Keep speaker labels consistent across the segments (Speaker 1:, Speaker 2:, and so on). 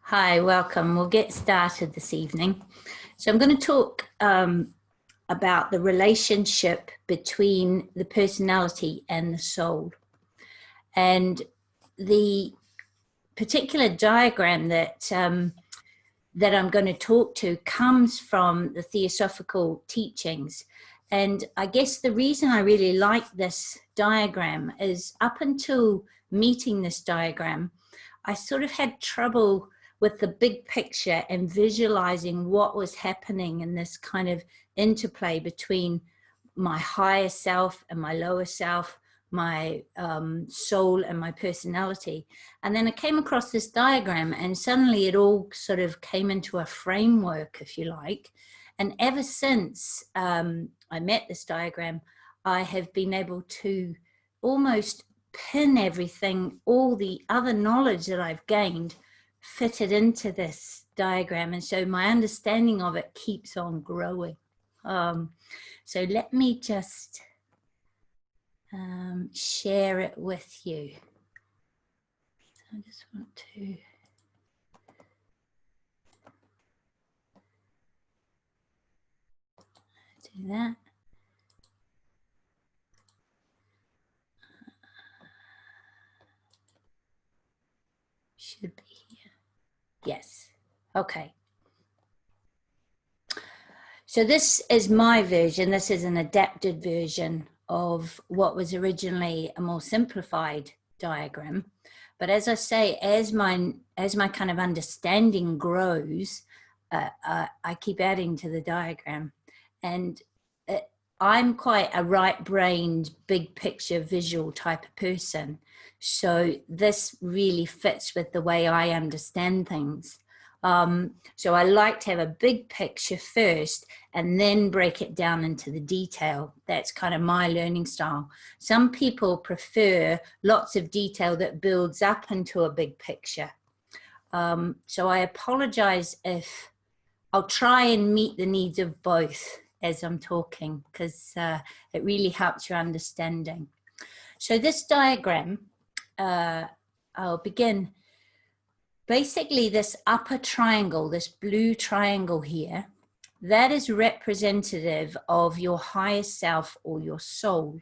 Speaker 1: Hi, welcome. We'll get started this evening. So I'm going to talk about the relationship between the personality and the soul. And the particular diagram that I'm going to talk to comes from the Theosophical teachings. And I guess the reason I really like this diagram is up until meeting this diagram, I sort of had trouble with the big picture and visualizing what was happening in this kind of interplay between my higher self and my lower self, my soul and my personality. And then I came across this diagram and suddenly it all sort of came into a framework, if you like. And ever since I met this diagram, I have been able to almost pin everything, all the other knowledge that I've gained, fitted into this diagram, and so my understanding of it keeps on growing. So let me just share it with you. So I just want to do that. Should be here. Yes. Okay. So this is my version. This is an adapted version of what was originally a more simplified diagram. But as I say, as my kind of understanding grows, I keep adding to the diagram. And I'm quite a right-brained, big picture, visual type of person. So this really fits with the way I understand things. So I like to have a big picture first and then break it down into the detail. That's kind of my learning style. Some people prefer lots of detail that builds up into a big picture. So I apologize if I'll try and meet the needs of both as I'm talking, because it really helps your understanding. So this diagram, I'll begin. Basically, this upper triangle, this blue triangle here, that is representative of your higher self or your soul.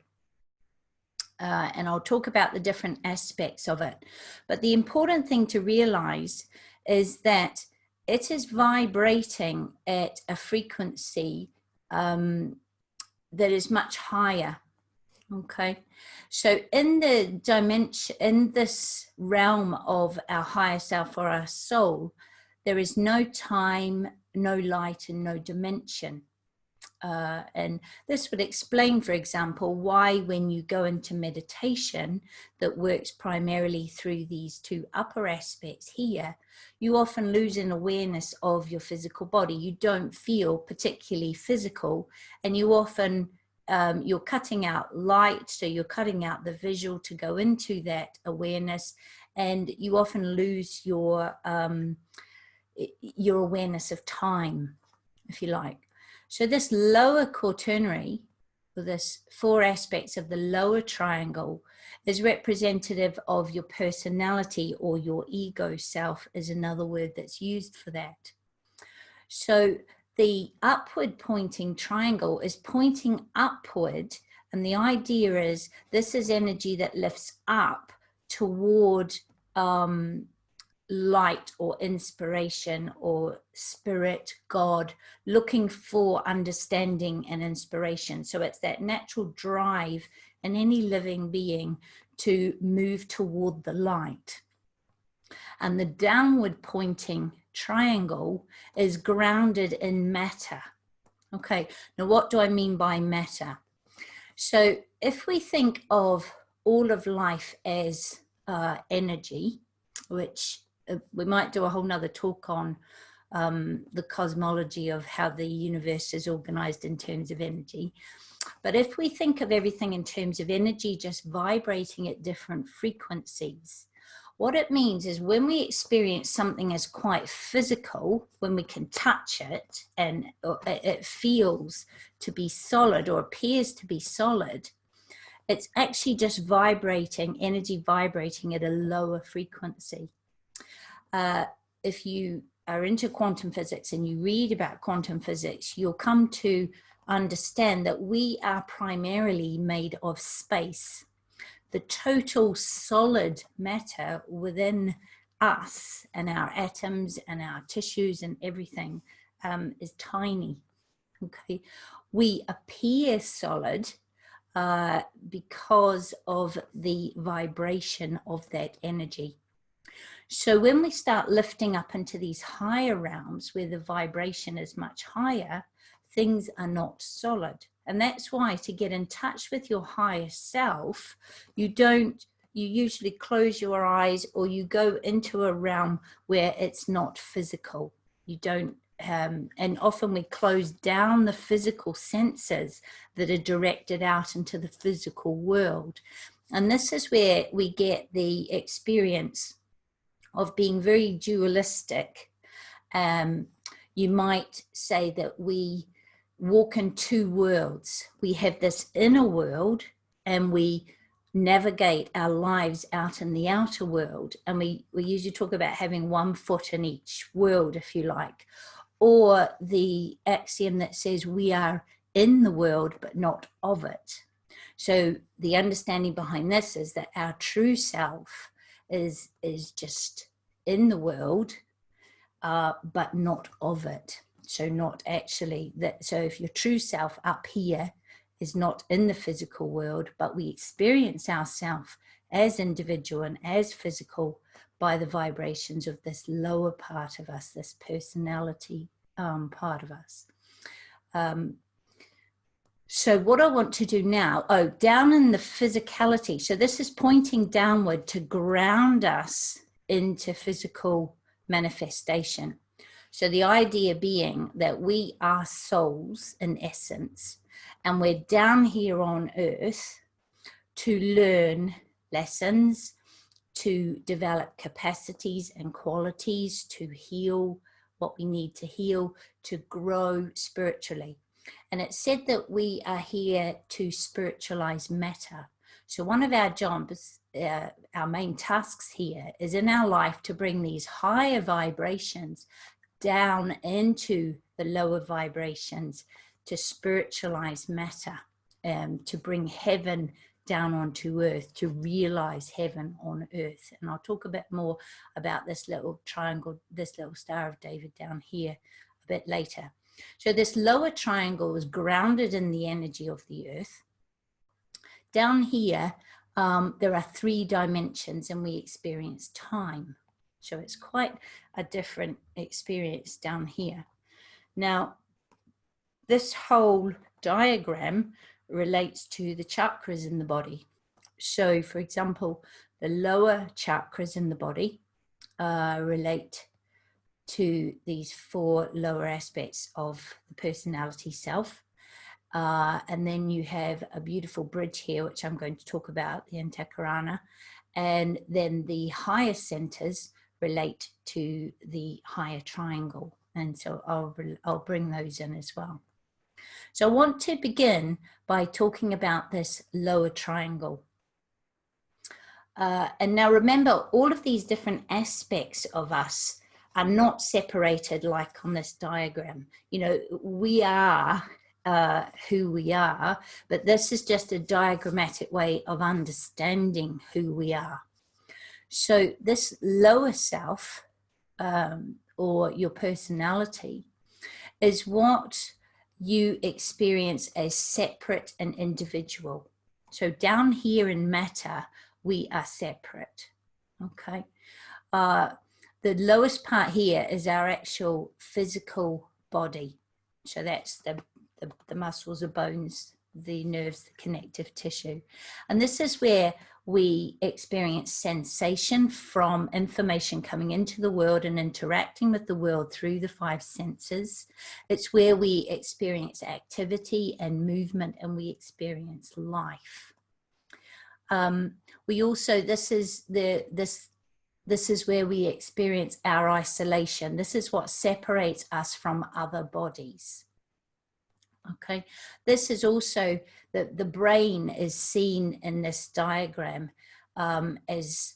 Speaker 1: And I'll talk about the different aspects of it. But the important thing to realize is that it is vibrating at a frequency that is much higher. Okay, so in the dimension, in this realm of our higher self or our soul, there is no time, no light, and no dimension. And this would explain, for example, why when you go into meditation that works primarily through these two upper aspects here, you often lose an awareness of your physical body. You don't feel particularly physical, and you often you're cutting out light, so you're cutting out the visual to go into that awareness, and you often lose your awareness of time, if you like. So this lower quaternary, or this four aspects of the lower triangle, is representative of your personality, or your ego self is another word that's used for that. So the upward pointing triangle is pointing upward, and the idea is this is energy that lifts up toward light or inspiration or spirit, God, looking for understanding and inspiration. So it's that natural drive in any living being to move toward the light. And the downward pointing triangle is grounded in matter. Okay, now what do I mean by matter? So if we think of all of life as energy, which we might do a whole nother talk on the cosmology of how the universe is organized in terms of energy. But if we think of everything in terms of energy just vibrating at different frequencies, what it means is when we experience something as quite physical, when we can touch it and it feels to be solid or appears to be solid, it's actually just vibrating, energy vibrating at a lower frequency. if you are into quantum physics and you read about quantum physics, you'll come to understand that we are primarily made of space. The total solid matter within us and our atoms and our tissues and everything is tiny. Okay, we appear solid because of the vibration of that energy. So when we start lifting up into these higher realms where the vibration is much higher, things are not solid. And that's why, to get in touch with your higher self, you usually close your eyes, or you go into a realm where it's not physical. You don't, and often we close down the physical senses that are directed out into the physical world. And this is where we get the experience of being very dualistic. You might say that we walk in two worlds. We have this inner world, and we navigate our lives out in the outer world. And we usually talk about having one foot in each world, if you like, or the axiom that says we are in the world but not of it. So the understanding behind this is that our true self is just in the world, but not of it. So not actually that. So if your true self up here is not in the physical world, but we experience ourselves as individual and as physical by the vibrations of this lower part of us, this personality part of us. So what I want to do now, down in the physicality. So this is pointing downward to ground us into physical manifestation. So the idea being that we are souls in essence, and we're down here on earth to learn lessons, to develop capacities and qualities, to heal what we need to heal, to grow spiritually. And it's said that we are here to spiritualize matter. So one of our jobs, our main tasks here, is in our life to bring these higher vibrations down into the lower vibrations, to spiritualize matter, to bring heaven down onto earth, to realize heaven on earth. And I'll talk a bit more about this little triangle, this little Star of David down here a bit later. So this lower triangle is grounded in the energy of the earth. Down here, there are 3 dimensions, and we experience time. So it's quite a different experience down here. Now, this whole diagram relates to the chakras in the body. So, for example, the lower chakras in the body relate to these 4 lower aspects of the personality self. And then you have a beautiful bridge here, which I'm going to talk about, the Antakarana. And then the higher centers relate to the higher triangle. And so I'll bring those in as well. So I want to begin by talking about this lower triangle. And now remember, all of these different aspects of us are not separated like on this diagram. You know, we are who we are, but this is just a diagrammatic way of understanding who we are. So this lower self, or your personality, is what you experience as separate and individual. So down here in matter, we are separate, okay? The lowest part here is our actual physical body. So that's the muscles, the bones, the nerves, the connective tissue. And this is where we experience sensation from information coming into the world and interacting with the world through the 5 senses. It's where we experience activity and movement, and we experience life. We also, this is where we experience our isolation. This is what separates us from other bodies. Okay, this is also the brain is seen in this diagram as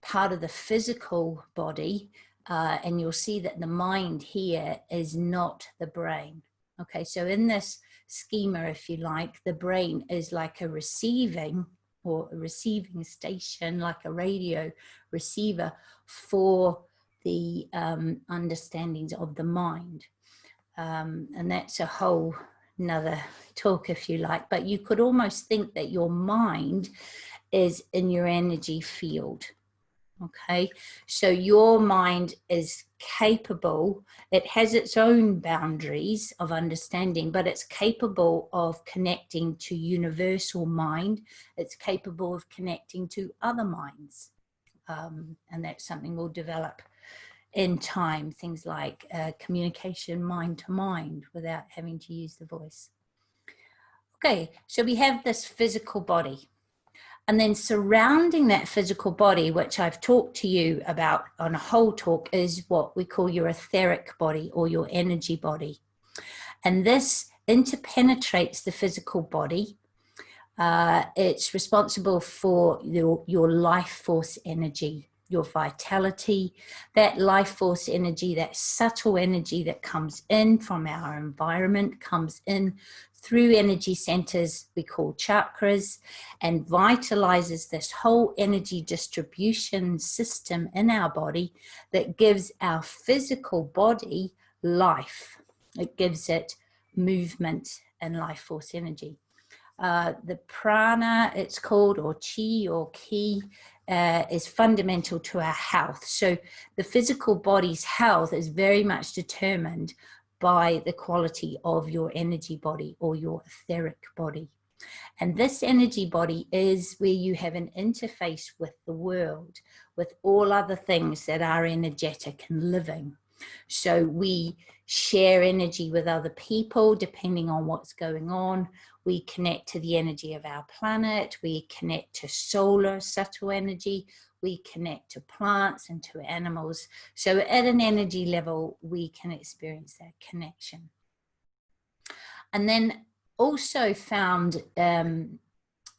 Speaker 1: part of the physical body, and you'll see that the mind here is not the brain. Okay, so in this schema, if you like, the brain is like a receiving station, like a radio receiver for the understandings of the mind. And that's a whole another talk, if you like, but you could almost think that your mind is in your energy field. Okay, so your mind is capable, it has its own boundaries of understanding, but it's capable of connecting to universal mind. It's capable of connecting to other minds. And that's something we'll develop in time, things like communication mind to mind without having to use the voice. Okay, so we have this physical body. And then surrounding that physical body, which I've talked to you about on a whole talk, is what we call your etheric body or your energy body. And this interpenetrates the physical body. It's responsible for your life force energy, your vitality, that life force energy, that subtle energy that comes in from our environment, comes in through energy centers we call chakras, and vitalizes this whole energy distribution system in our body that gives our physical body life. It gives it movement and life force energy. The prana, it's called, or chi or ki, is fundamental to our health. So the physical body's health is very much determined by the quality of your energy body or your etheric body. And this energy body is where you have an interface with the world, with all other things that are energetic and living. So we share energy with other people depending on what's going on. We connect to the energy of our planet. We connect to solar subtle energy. We connect to plants and to animals. So at an energy level, we can experience that connection. And then also found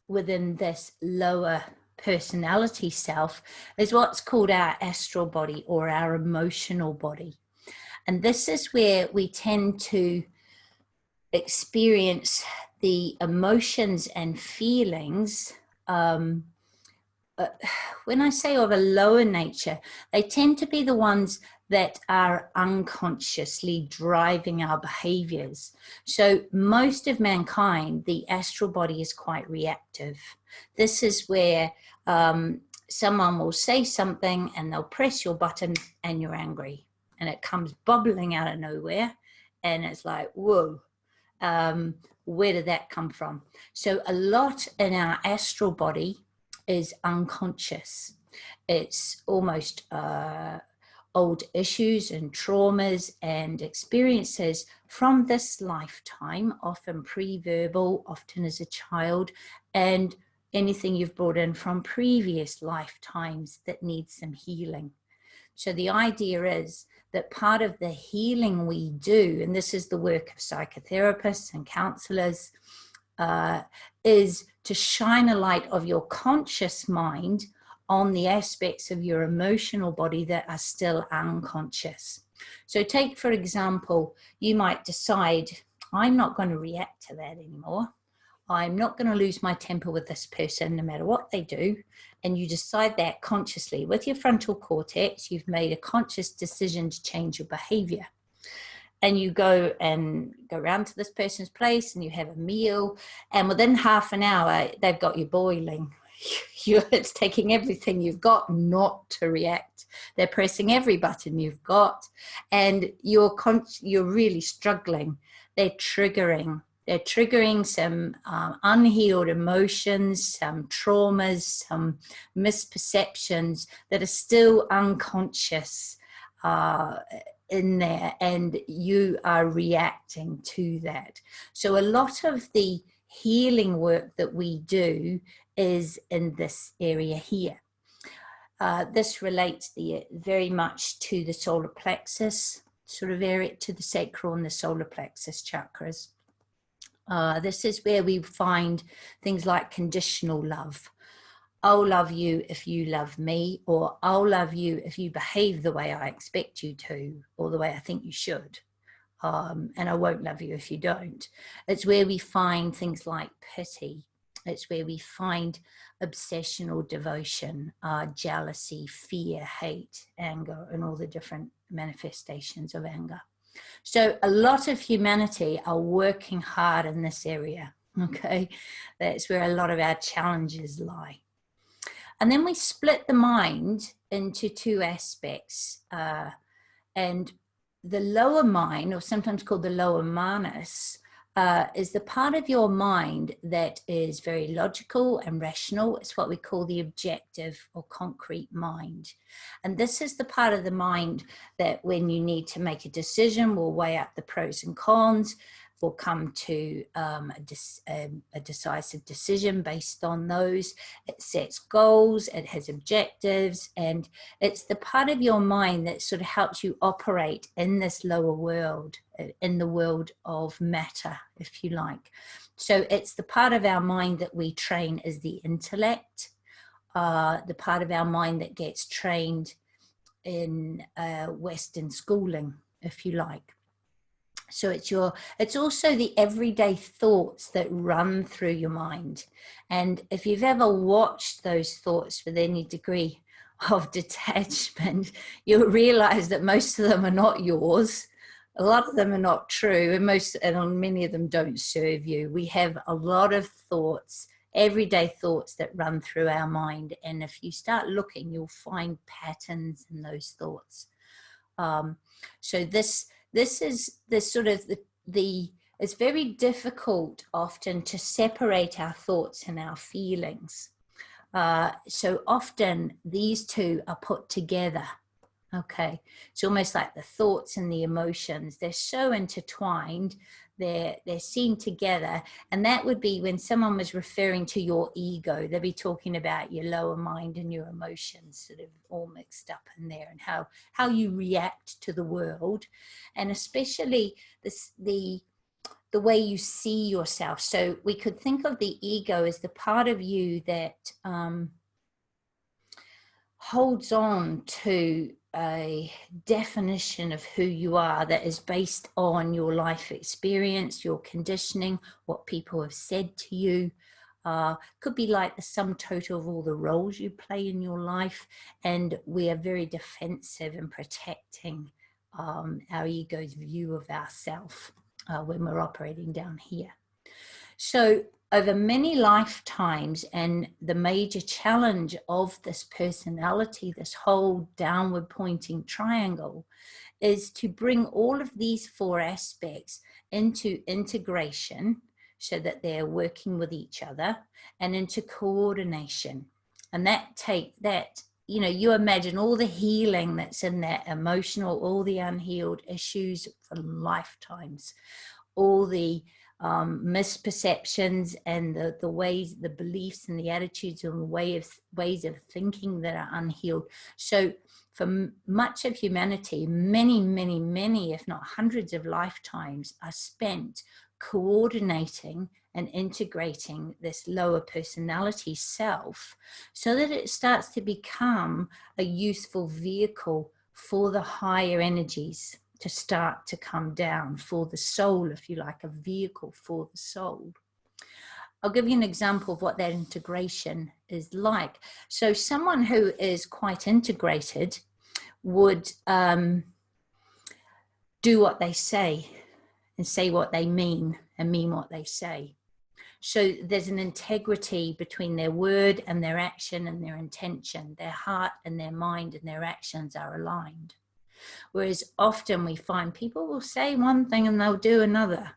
Speaker 1: within this lower personality self is what's called our astral body or our emotional body. And this is where we tend to experience the emotions and feelings. When I say of a lower nature, they tend to be the ones that are unconsciously driving our behaviors. So most of mankind, the astral body is quite reactive. This is where someone will say something and they'll press your button and you're angry. And it comes bubbling out of nowhere. And it's like, whoa, where did that come from? So a lot in our astral body is unconscious. It's almost old issues and traumas and experiences from this lifetime, often pre-verbal, often as a child, and anything you've brought in from previous lifetimes that needs some healing. So the idea is that part of the healing we do, and this is the work of psychotherapists and counselors, is to shine a light of your conscious mind on the aspects of your emotional body that are still unconscious. So take, for example, you might decide, I'm not going to react to that anymore. I'm not going to lose my temper with this person no matter what they do. And you decide that consciously with your frontal cortex. You've made a conscious decision to change your behavior. And you go around to this person's place and you have a meal. And within half an hour, they've got you boiling. It's taking everything you've got not to react. They're pressing every button you've got. And you're really struggling. They're triggering some unhealed emotions, some traumas, some misperceptions that are still unconscious in there, and you are reacting to that. So a lot of the healing work that we do is in this area here. This relates very much to the solar plexus sort of area, to the sacral and the solar plexus chakras. This is where we find things like conditional love, I'll love you if you love me, or I'll love you if you behave the way I expect you to, or the way I think you should. And I won't love you if you don't. It's where we find things like pity. It's where we find obsession or devotion, jealousy, fear, hate, anger, and all the different manifestations of anger. So a lot of humanity are working hard in this area, okay? That's where a lot of our challenges lie. And then we split the mind into two aspects. And the lower mind, or sometimes called the lower manas, is the part of your mind that is very logical and rational. It's what we call the objective or concrete mind. And this is the part of the mind that when you need to make a decision will weigh up the pros and cons, will come to a decisive decision based on those. It sets goals, it has objectives, and it's the part of your mind that sort of helps you operate in this lower world, in the world of matter, if you like. So it's the part of our mind that we train as the intellect, the part of our mind that gets trained in Western schooling, if you like. So it's also the everyday thoughts that run through your mind. And if you've ever watched those thoughts with any degree of detachment, you'll realize that most of them are not yours. A lot of them are not true, and many of them don't serve you. We have a lot of thoughts, everyday thoughts that run through our mind. And if you start looking, you'll find patterns in those thoughts. So this is the sort of it's very difficult often to separate our thoughts and our feelings. So often these two are put together. Okay, it's almost like the thoughts and the emotions, they're so intertwined, they're seen together. And that would be when someone was referring to your ego, they'd be talking about your lower mind and your emotions sort of all mixed up in there, and how you react to the world, and especially the way you see yourself. So we could think of the ego as the part of you that holds on to a definition of who you are that is based on your life experience, your conditioning, what people have said to you. Could be like the sum total of all the roles you play in your life, and we are very defensive in protecting our ego's view of ourself when we're operating down here. So over many lifetimes, and the major challenge of this personality, this whole downward pointing triangle, is to bring all of these four aspects into integration so that they're working with each other, and into coordination. And you know, you imagine all the healing that's in that emotional, all the unhealed issues from lifetimes, all the misperceptions and the ways, the beliefs and the attitudes and the ways of thinking that are unhealed. So for much of humanity, many, if not hundreds of lifetimes are spent coordinating and integrating this lower personality self so that it starts to become a useful vehicle for the higher energies to start to come down, for the soul, if you like, a vehicle for the soul. I'll give you an example of what that integration is like. So someone who is quite integrated would do what they say and say what they mean and mean what they say. So there's an integrity between their word and their action and their intention. Their heart and their mind and their actions are aligned. Whereas often we find people will say one thing and they'll do another,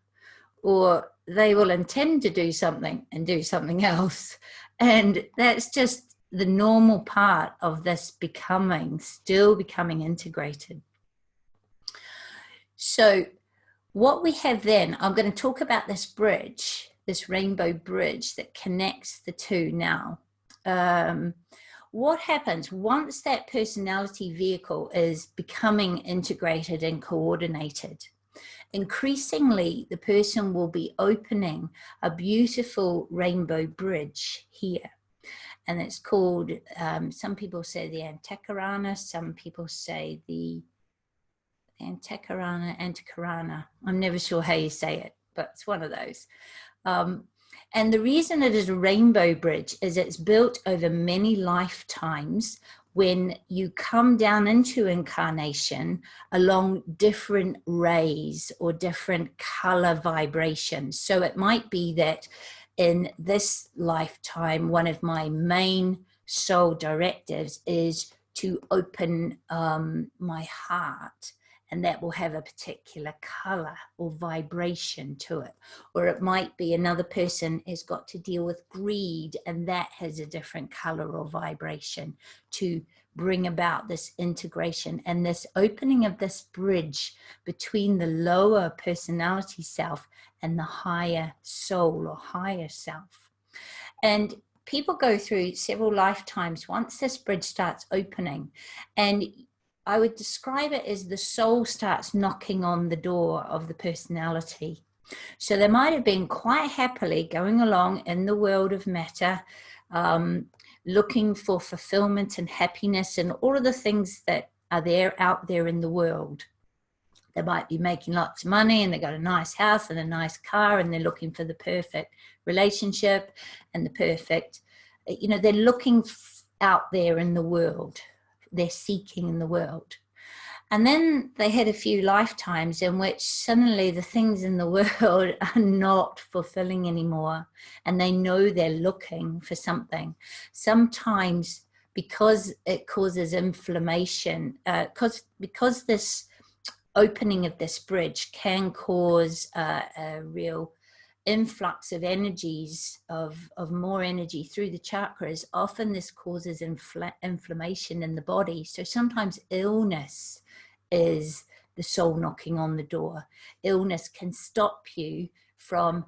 Speaker 1: or they will intend to do something and do something else. And that's just the normal part of this still becoming integrated. So what we have then, I'm going to talk about this bridge, this rainbow bridge that connects the two now. What happens once that personality vehicle is becoming integrated and coordinated? Increasingly, the person will be opening a beautiful rainbow bridge here. and it's called, some people say the Antakarana, some people say the Antakarana. I'm never sure how you say it, but it's one of those. And the reason it is a rainbow bridge is it's built over many lifetimes when you come down into incarnation along different rays or different color vibrations. So it might be that in this lifetime, one of my main soul directives is to open my heart, and that will have a particular color or vibration to it. Or it might be another person has got to deal with greed, and that has a different color or vibration to bring about this integration and this opening of this bridge between the lower personality self and the higher soul or higher self. And people go through several lifetimes once this bridge starts opening, and I would describe it as the soul starts knocking on the door of the personality. So they might have been quite happily going along in the world of matter, looking for fulfillment and happiness and all of the things that are out there in the world. They might be making lots of money, and they've got a nice house and a nice car, and they're looking for the perfect relationship and the perfect, they're looking out there in the world. They're seeking in the world. And then they had a few lifetimes in which suddenly the things in the world are not fulfilling anymore, and they know they're looking for something. Sometimes because it causes inflammation, because this opening of this bridge can cause a real influx of energies, of more energy through the chakras. Often this causes inflammation in the body. So sometimes illness is the soul knocking on the door. Illness can stop you from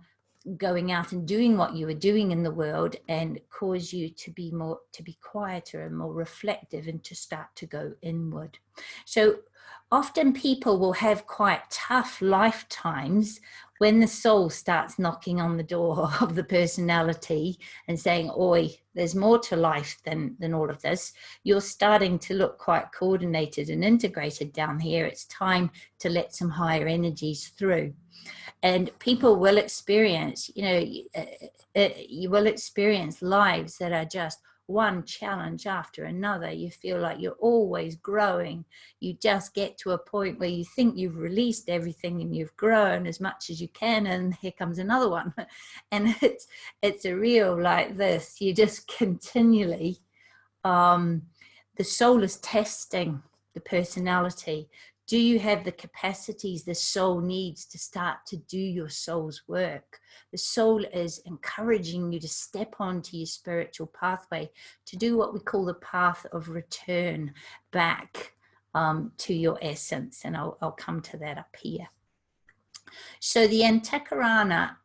Speaker 1: going out and doing what you were doing in the world, and cause you to be quieter and more reflective, and to start to go inward. So often people will have quite tough lifetimes when the soul starts knocking on the door of the personality and saying, oi, there's more to life than all of this. You're starting to look quite coordinated and integrated down here. It's time to let some higher energies through. And people will experience, you will experience lives that are just one challenge after another. You feel like you're always growing. You just get to a point where you think you've released everything and you've grown as much as you can, and here comes another one. And it's a real like this. You just continually, the soul is testing the personality. Do you have the capacities the soul needs to start to do your soul's work? The soul is encouraging you to step onto your spiritual pathway, to do what we call the path of return back to your essence. And I'll come to that up here. So the Antakarana,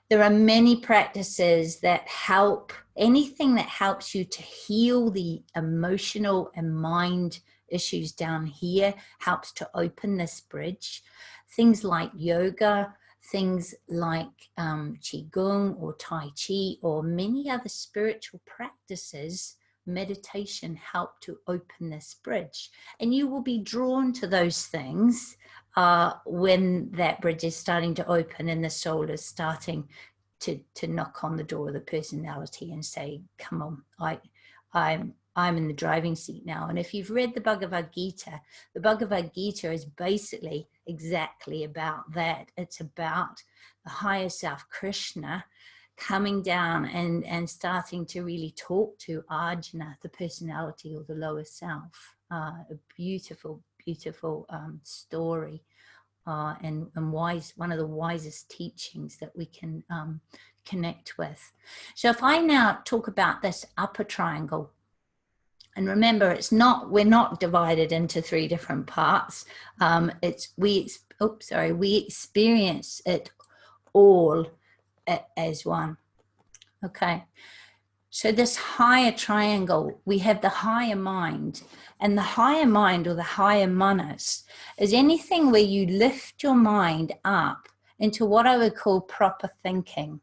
Speaker 1: there are many practices that help, anything that helps you to heal the emotional and mind issues down here helps to open this bridge. Things like yoga, things like qigong or tai chi, or many other spiritual practices, meditation, help to open this bridge. And you will be drawn to those things when that bridge is starting to open and the soul is starting to knock on the door of the personality and say, come on, I'm in the driving seat now. And if you've read the Bhagavad Gita is basically exactly about that. It's about the higher self, Krishna, coming down and starting to really talk to Arjuna, the personality or the lower self. A beautiful, beautiful story. And wise, one of the wisest teachings that we can connect with. So if I now talk about this upper triangle, and remember, we're not divided into three different parts. We experience it all as one. Okay. So this higher triangle, we have the higher mind, and the higher mind, or the higher manas, is anything where you lift your mind up into what I would call proper thinking.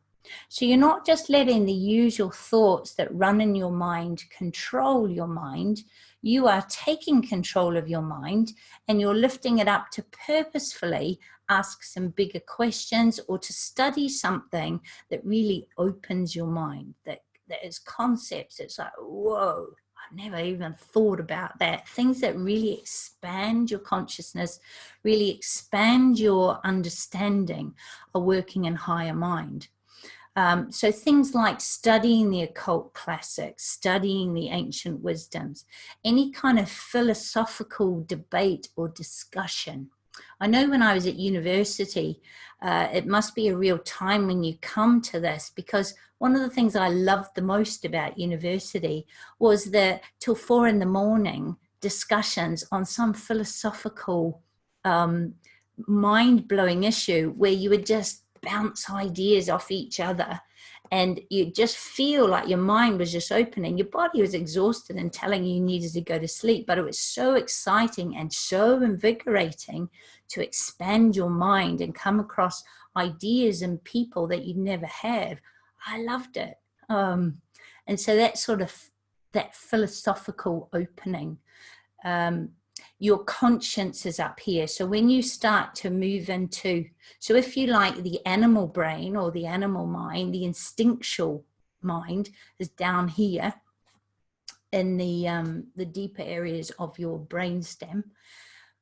Speaker 1: So you're not just letting the usual thoughts that run in your mind control your mind. You are taking control of your mind, and you're lifting it up to purposefully ask some bigger questions, or to study something that really opens your mind, that is concepts. It's like, whoa, I've never even thought about that. Things that really expand your consciousness, really expand your understanding, are working in higher mind. So things like studying the occult classics, studying the ancient wisdoms, any kind of philosophical debate or discussion. I know when I was at university, it must be a real time when you come to this, because one of the things I loved the most about university was the till 4 a.m. discussions on some philosophical mind-blowing issue, where you would just bounce ideas off each other, and you just feel like your mind was just opening. Your body was exhausted and telling you needed to go to sleep, but it was so exciting and so invigorating to expand your mind and come across ideas and people that you'd never have. I loved it. And so that sort of, that philosophical opening, your conscience is up here. So when you start to move into, so if you like, the animal brain or the animal mind, the instinctual mind is down here in the deeper areas of your brainstem,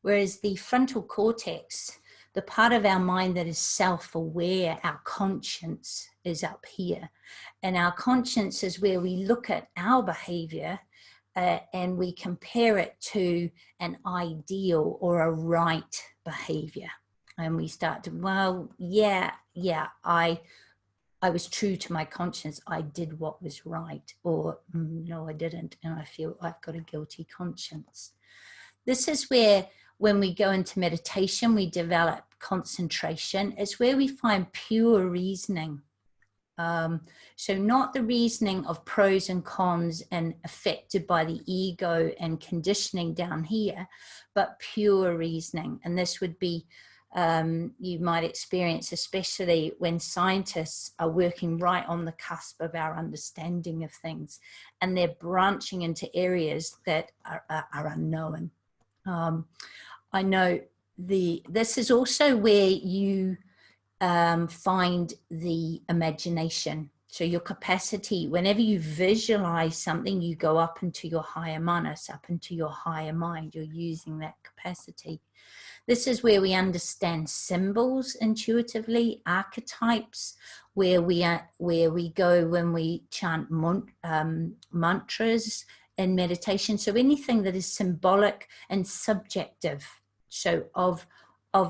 Speaker 1: whereas the frontal cortex, the part of our mind that is self-aware, our conscience, is up here. And our conscience is where we look at our behavior and we compare it to an ideal or a right behavior. And we start to, well, yeah, I was true to my conscience. I did what was right. Or no, I didn't. And I feel I've got a guilty conscience. This is where, when we go into meditation, we develop concentration. It's where we find pure reasoning. So not the reasoning of pros and cons and affected by the ego and conditioning down here, but pure reasoning. And this would be, you might experience, especially when scientists are working right on the cusp of our understanding of things, and they're branching into areas that are unknown. I know this is also where you find the imagination. So your capacity, whenever you visualize something, you go up into your higher manas, up into your higher mind. You're using that capacity. This is where we understand symbols intuitively, archetypes, where we go when we chant mantras in meditation. So anything that is symbolic and subjective, so of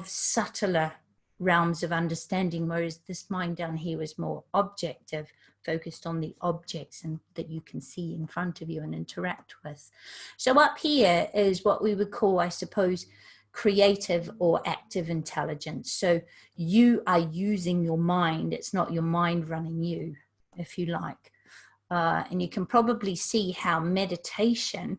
Speaker 1: subtler realms of understanding, whereas this mind down here was more objective, focused on the objects and that you can see in front of you and interact with. So up here is what we would call, I suppose, creative or active intelligence. So you are using your mind. It's not your mind running you, if you like. And you can probably see how meditation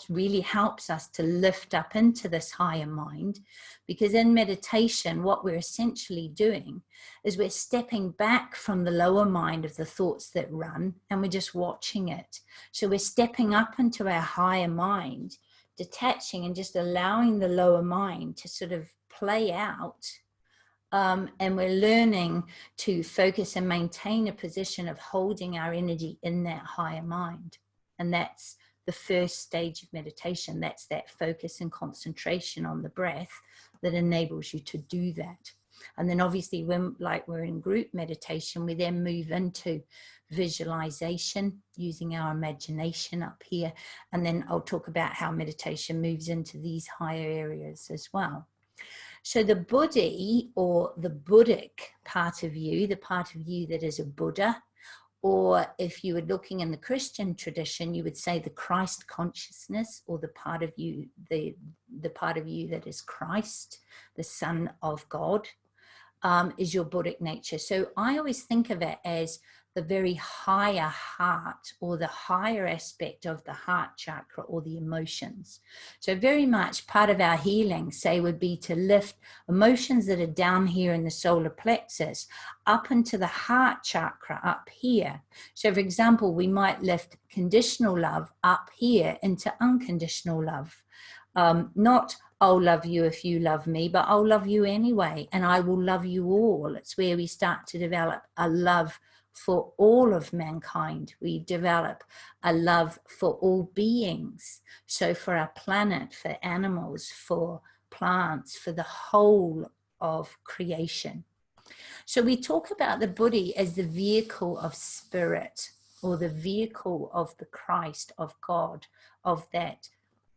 Speaker 1: really helps us to lift up into this higher mind, because in meditation what we're essentially doing is we're stepping back from the lower mind of the thoughts that run, and we're just watching it. So we're stepping up into our higher mind, detaching and just allowing the lower mind to sort of play out, and we're learning to focus and maintain a position of holding our energy in that higher mind. And that's the first stage of meditation. That's that focus and concentration on the breath that enables you to do that. And then obviously when, like, we're in group meditation, we then move into visualization using our imagination up here. And then I'll talk about how meditation moves into these higher areas as well. So the Buddhi, or the Buddhic part of you, the part of you that is a Buddha, or if you were looking in the Christian tradition, you would say the Christ consciousness, or the part of you, the part of you that is Christ, the Son of God, is your Buddhic nature. So I always think of it as the very higher heart, or the higher aspect of the heart chakra, or the emotions. So very much part of our healing, say, would be to lift emotions that are down here in the solar plexus up into the heart chakra up here. So for example, we might lift conditional love up here into unconditional love. Not I'll love you if you love me, but I'll love you anyway, and I will love you all. It's where we start to develop a love for all of mankind. We develop a love for all beings. So for our planet, for animals, for plants, for the whole of creation. So we talk about the Buddha as the vehicle of spirit, or the vehicle of the Christ, of God, of that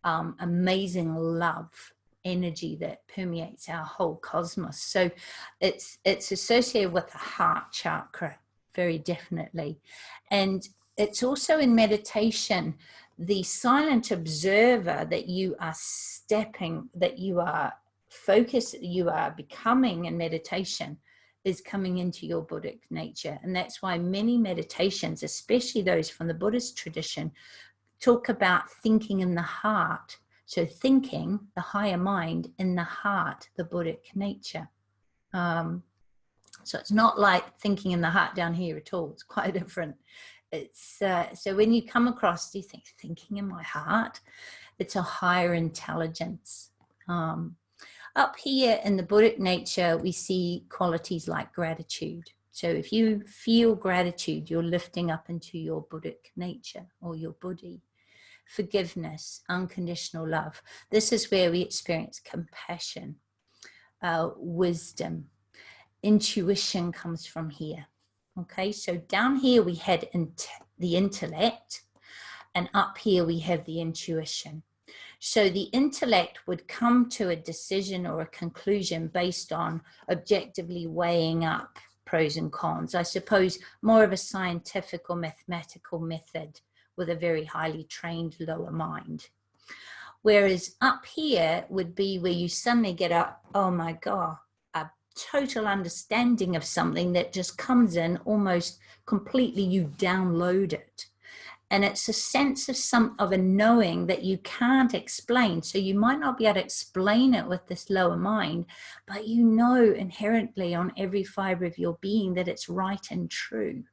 Speaker 1: amazing love energy that permeates our whole cosmos. So it's associated with the heart chakra, very definitely. And it's also in meditation, the silent observer that you are stepping, that you are focused, you are becoming in meditation, is coming into your Buddhic nature. And that's why many meditations, especially those from the Buddhist tradition, talk about thinking in the heart. So thinking, the higher mind, in the heart, the Buddhic nature. So it's not like thinking in the heart down here at all. It's quite different. It's so when you come across, you think thinking in my heart, it's a higher intelligence. Up here in the Buddhic nature, we see qualities like gratitude. So if you feel gratitude, you're lifting up into your Buddhic nature, or your Buddhi. Forgiveness, unconditional love. This is where we experience compassion, wisdom. Intuition comes from here. Okay, so down here we had the intellect, and up here we have the intuition. So the intellect would come to a decision or a conclusion based on objectively weighing up pros and cons. I suppose more of a scientific or mathematical method with a very highly trained lower mind. Whereas up here would be where you suddenly get up, oh my God, a total understanding of something that just comes in almost completely, you download it. And it's a sense of a knowing that you can't explain. So you might not be able to explain it with this lower mind, but you know inherently on every fiber of your being that it's right and true.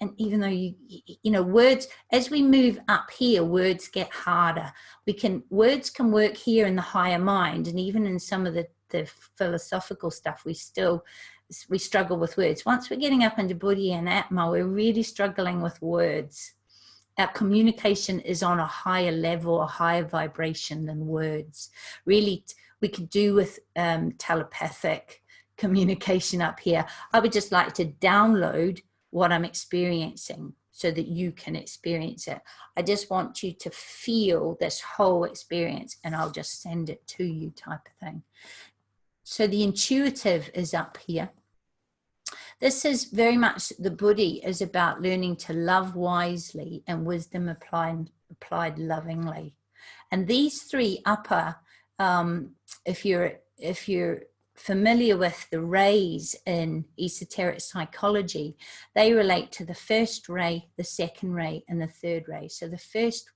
Speaker 1: And even though you know, words, as we move up here, words get harder. Words can work here in the higher mind, and even in some of the philosophical stuff, we struggle with words. Once we're getting up into Buddhi and Atma, we're really struggling with words. Our communication is on a higher level, a higher vibration than words. Really, we could do with telepathic communication up here. I would just like to download what I'm experiencing so that you can experience it. I just want you to feel this whole experience, and I'll just send it to you, type of thing. So the intuitive is up here. This is very much, the Buddhi is about learning to love wisely and wisdom applied lovingly. And these three upper, if you're familiar with the rays in esoteric psychology, they relate to the first ray, the second ray, and the third ray. So the first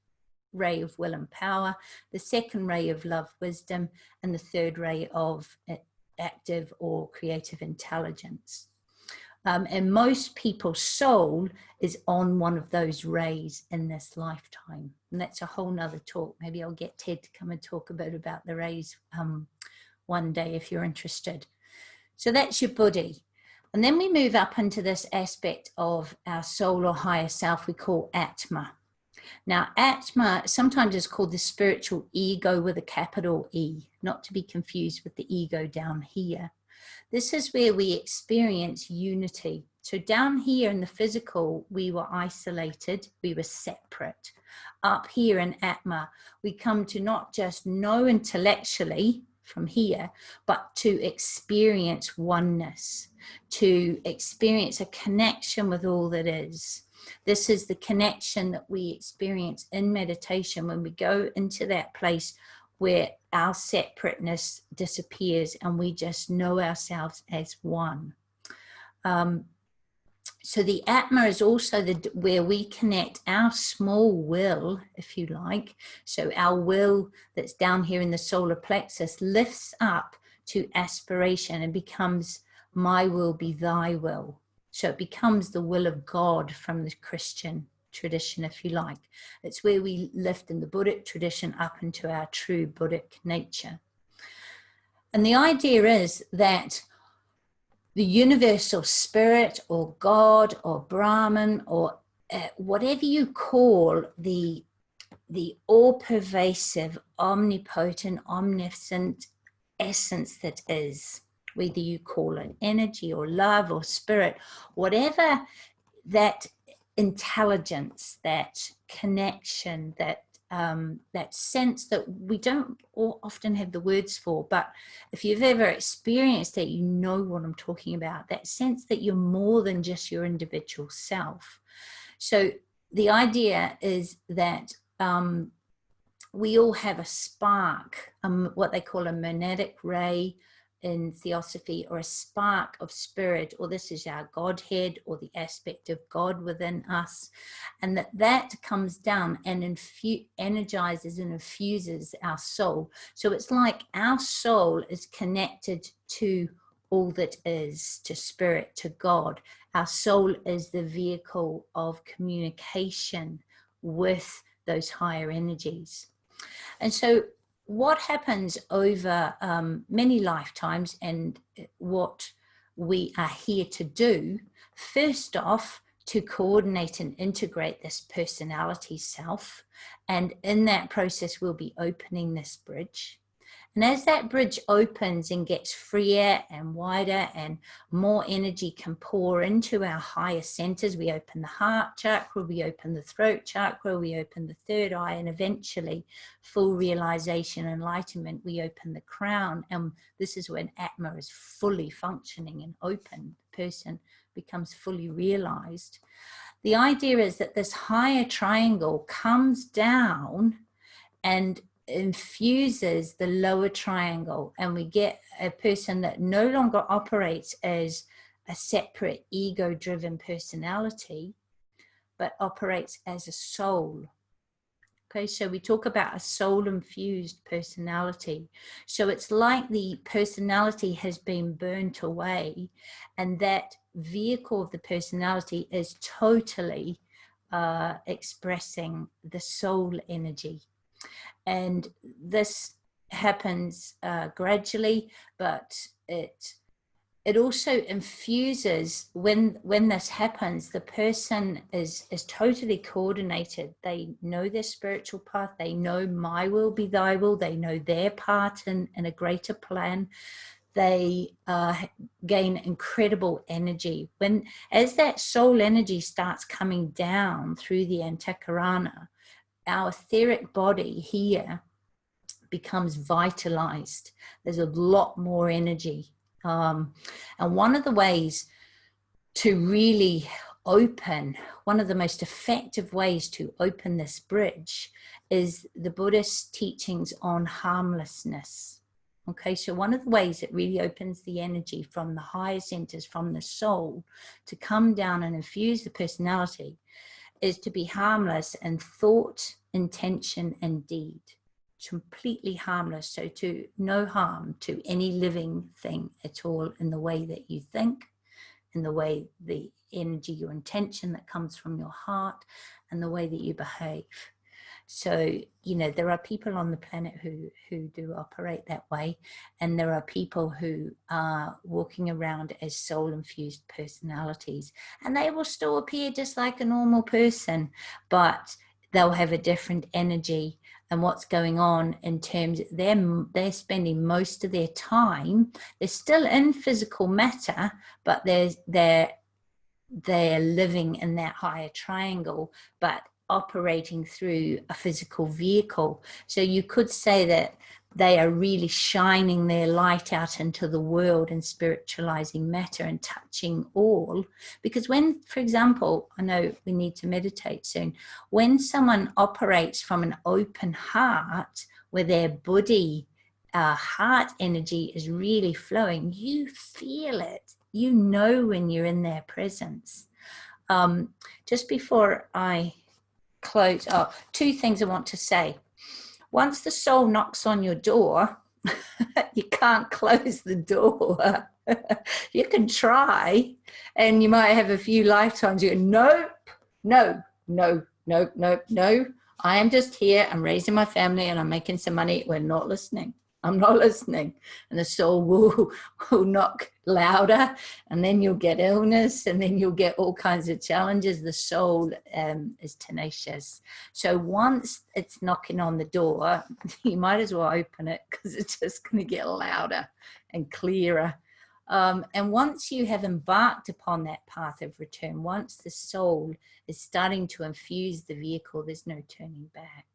Speaker 1: ray of will and power, the second ray of love, wisdom, and the third ray of active or creative intelligence. And most people's soul is on one of those rays in this lifetime. And that's a whole nother talk. Maybe I'll get Ted to come and talk a bit about the rays one day if you're interested. So that's your Buddhi. And then we move up into this aspect of our soul or higher self we call Atma. Now, Atma sometimes is called the spiritual ego with a capital E, not to be confused with the ego down here. This is where we experience unity. So down here in the physical, we were isolated, we were separate. Up here in Atma, we come to not just know intellectually from here, but to experience oneness, to experience a connection with all that is. This is the connection that we experience in meditation when we go into that place where our separateness disappears and we just know ourselves as one. So the Atma is also where we connect our small will, if you like. So our will that's down here in the solar plexus lifts up to aspiration and becomes my will be thy will. So it becomes the will of God from the Christian tradition, if you like. It's where we lift in the Buddhic tradition up into our true Buddhic nature. And the idea is that the universal spirit or God or Brahman or whatever you call the all-pervasive, omnipotent, omniscient essence that is, whether you call it energy or love or spirit, whatever that intelligence, that connection, that sense that we don't often have the words for, but if you've ever experienced it, you know what I'm talking about, that sense that you're more than just your individual self. So the idea is that we all have a spark, what they call a monadic ray in Theosophy, or a spark of spirit, or this is our Godhead, or the aspect of God within us, and that comes down and energizes and infuses our soul. So it's like our soul is connected to all that is, to spirit, to God. Our soul is the vehicle of communication with those higher energies. And so what happens over many lifetimes, and what we are here to do, first off, to coordinate and integrate this personality self. And in that process, we'll be opening this bridge. And as that bridge opens and gets freer and wider and more energy can pour into our higher centers, we open the heart chakra, we open the throat chakra, we open the third eye, and eventually full realization, enlightenment, we open the crown. And this is when Atma is fully functioning and open. The person becomes fully realized. The idea is that this higher triangle comes down and infuses the lower triangle, and we get a person that no longer operates as a separate ego-driven personality, but operates as a soul. Okay, so we talk about a soul-infused personality. So it's like the personality has been burnt away, and that vehicle of the personality is totally expressing the soul energy. And this happens gradually, but it also infuses, when this happens, the person is totally coordinated. They know their spiritual path. They know my will be thy will. They know their part in a greater plan. They gain incredible energy. As that soul energy starts coming down through the Antakarana, our etheric body here becomes vitalized. There's a lot more energy. And one of the ways to really open, one of the most effective ways to open this bridge is the Buddhist teachings on harmlessness. Okay, so one of the ways it really opens the energy from the higher centers, from the soul, to come down and infuse the personality, is to be harmless in thought, intention, and deed. Completely harmless, so to no harm to any living thing at all, in the way that you think, in the way the energy, your intention that comes from your heart, and the way that you behave. So, you know, there are people on the planet who do operate that way, and there are people who are walking around as soul-infused personalities, and they will still appear just like a normal person, but they'll have a different energy. And what's going on in terms of they're spending most of their time, they're still in physical matter, but they're living in that higher triangle, but operating through a physical vehicle. So you could say that they are really shining their light out into the world and spiritualizing matter and touching all. Because when, for example, I know we need to meditate soon, when someone operates from an open heart, where their body, heart energy is really flowing, you feel it. You know when you're in their presence. Just before I close, two things I want to say. Once the soul knocks on your door, you can't close the door. You can try, and you might have a few lifetimes. You go, nope, no, no, no, no, no. I am just here. I'm raising my family and I'm making some money. We're not listening. I'm not listening. And the soul will knock louder, and then you'll get illness, and then you'll get all kinds of challenges. The soul is tenacious. So once it's knocking on the door, you might as well open it, because it's just going to get louder and clearer. And once you have embarked upon that path of return, once the soul is starting to infuse the vehicle, there's no turning back.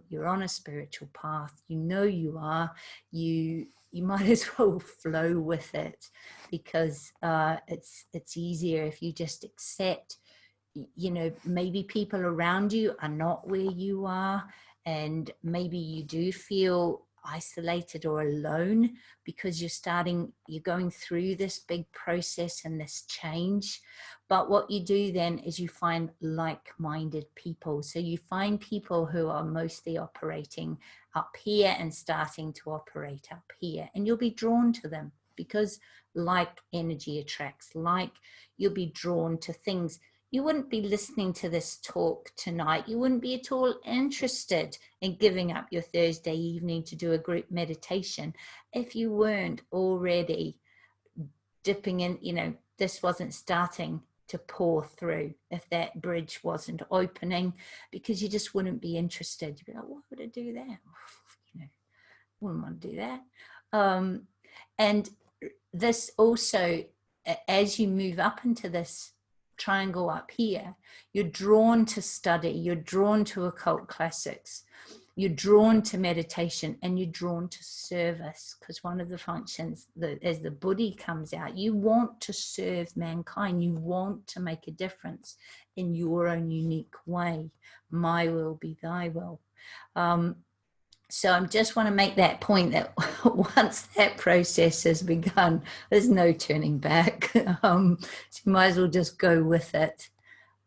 Speaker 1: You're on a spiritual path. You know you are. You might as well flow with it, because it's easier if you just accept. You know, maybe people around you are not where you are, and maybe you do feel isolated or alone, because you're going through this big process and this change. But what you do then is you find like-minded people. So you find people who are mostly operating up here and starting to operate up here, and you'll be drawn to them, because like energy attracts like. You'll be drawn to things. You wouldn't be listening to this talk tonight. You wouldn't be at all interested in giving up your Thursday evening to do a group meditation if you weren't already dipping in. You know, this wasn't starting to pour through, if that bridge wasn't opening, because you just wouldn't be interested. You'd be like, why would I do that? You know, wouldn't want to do that. And this also, as you move up into this triangle up here, you're drawn to study, you're drawn to occult classics, you're drawn to meditation, and you're drawn to service, because one of the functions that, as the Buddhi comes out, you want to serve mankind, you want to make a difference in your own unique way. My will be thy will. So I just want to make that point, that once that process has begun, there's no turning back. So you might as well just go with it.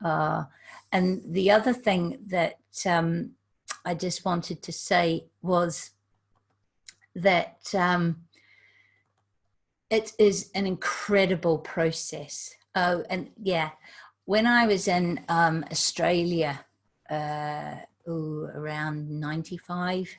Speaker 1: And the other thing that I just wanted to say was that it is an incredible process. Oh, and yeah, when I was in Australia, around 95,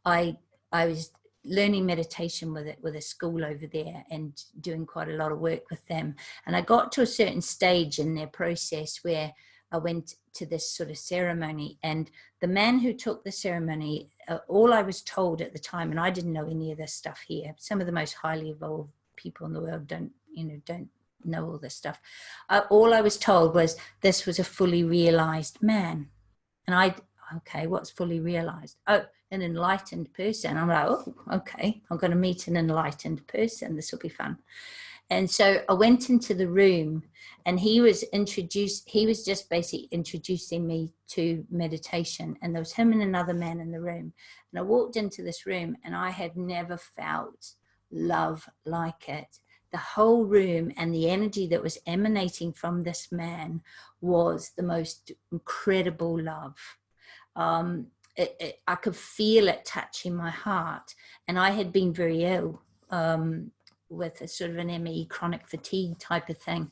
Speaker 1: I was learning meditation with a school over there and doing quite a lot of work with them. And I got to a certain stage in their process where I went to this sort of ceremony, and the man who took the ceremony, all I was told at the time, and I didn't know any of this stuff here, some of the most highly evolved people in the world don't know all this stuff. All I was told was this was a fully realized man. And okay, what's fully realized? Oh, an enlightened person. I'm like, oh, okay, I'm going to meet an enlightened person. This will be fun. And so I went into the room, and he was just basically introducing me to meditation. And there was him and another man in the room. And I walked into this room, and I had never felt love like it. The whole room and the energy that was emanating from this man was the most incredible love. I could feel it touching my heart. And I had been very ill with a sort of an ME, chronic fatigue type of thing.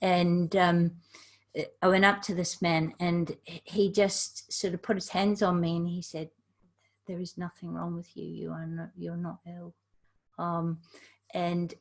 Speaker 1: And I went up to this man, and he just sort of put his hands on me, and he said, there is nothing wrong with you. You're not ill. And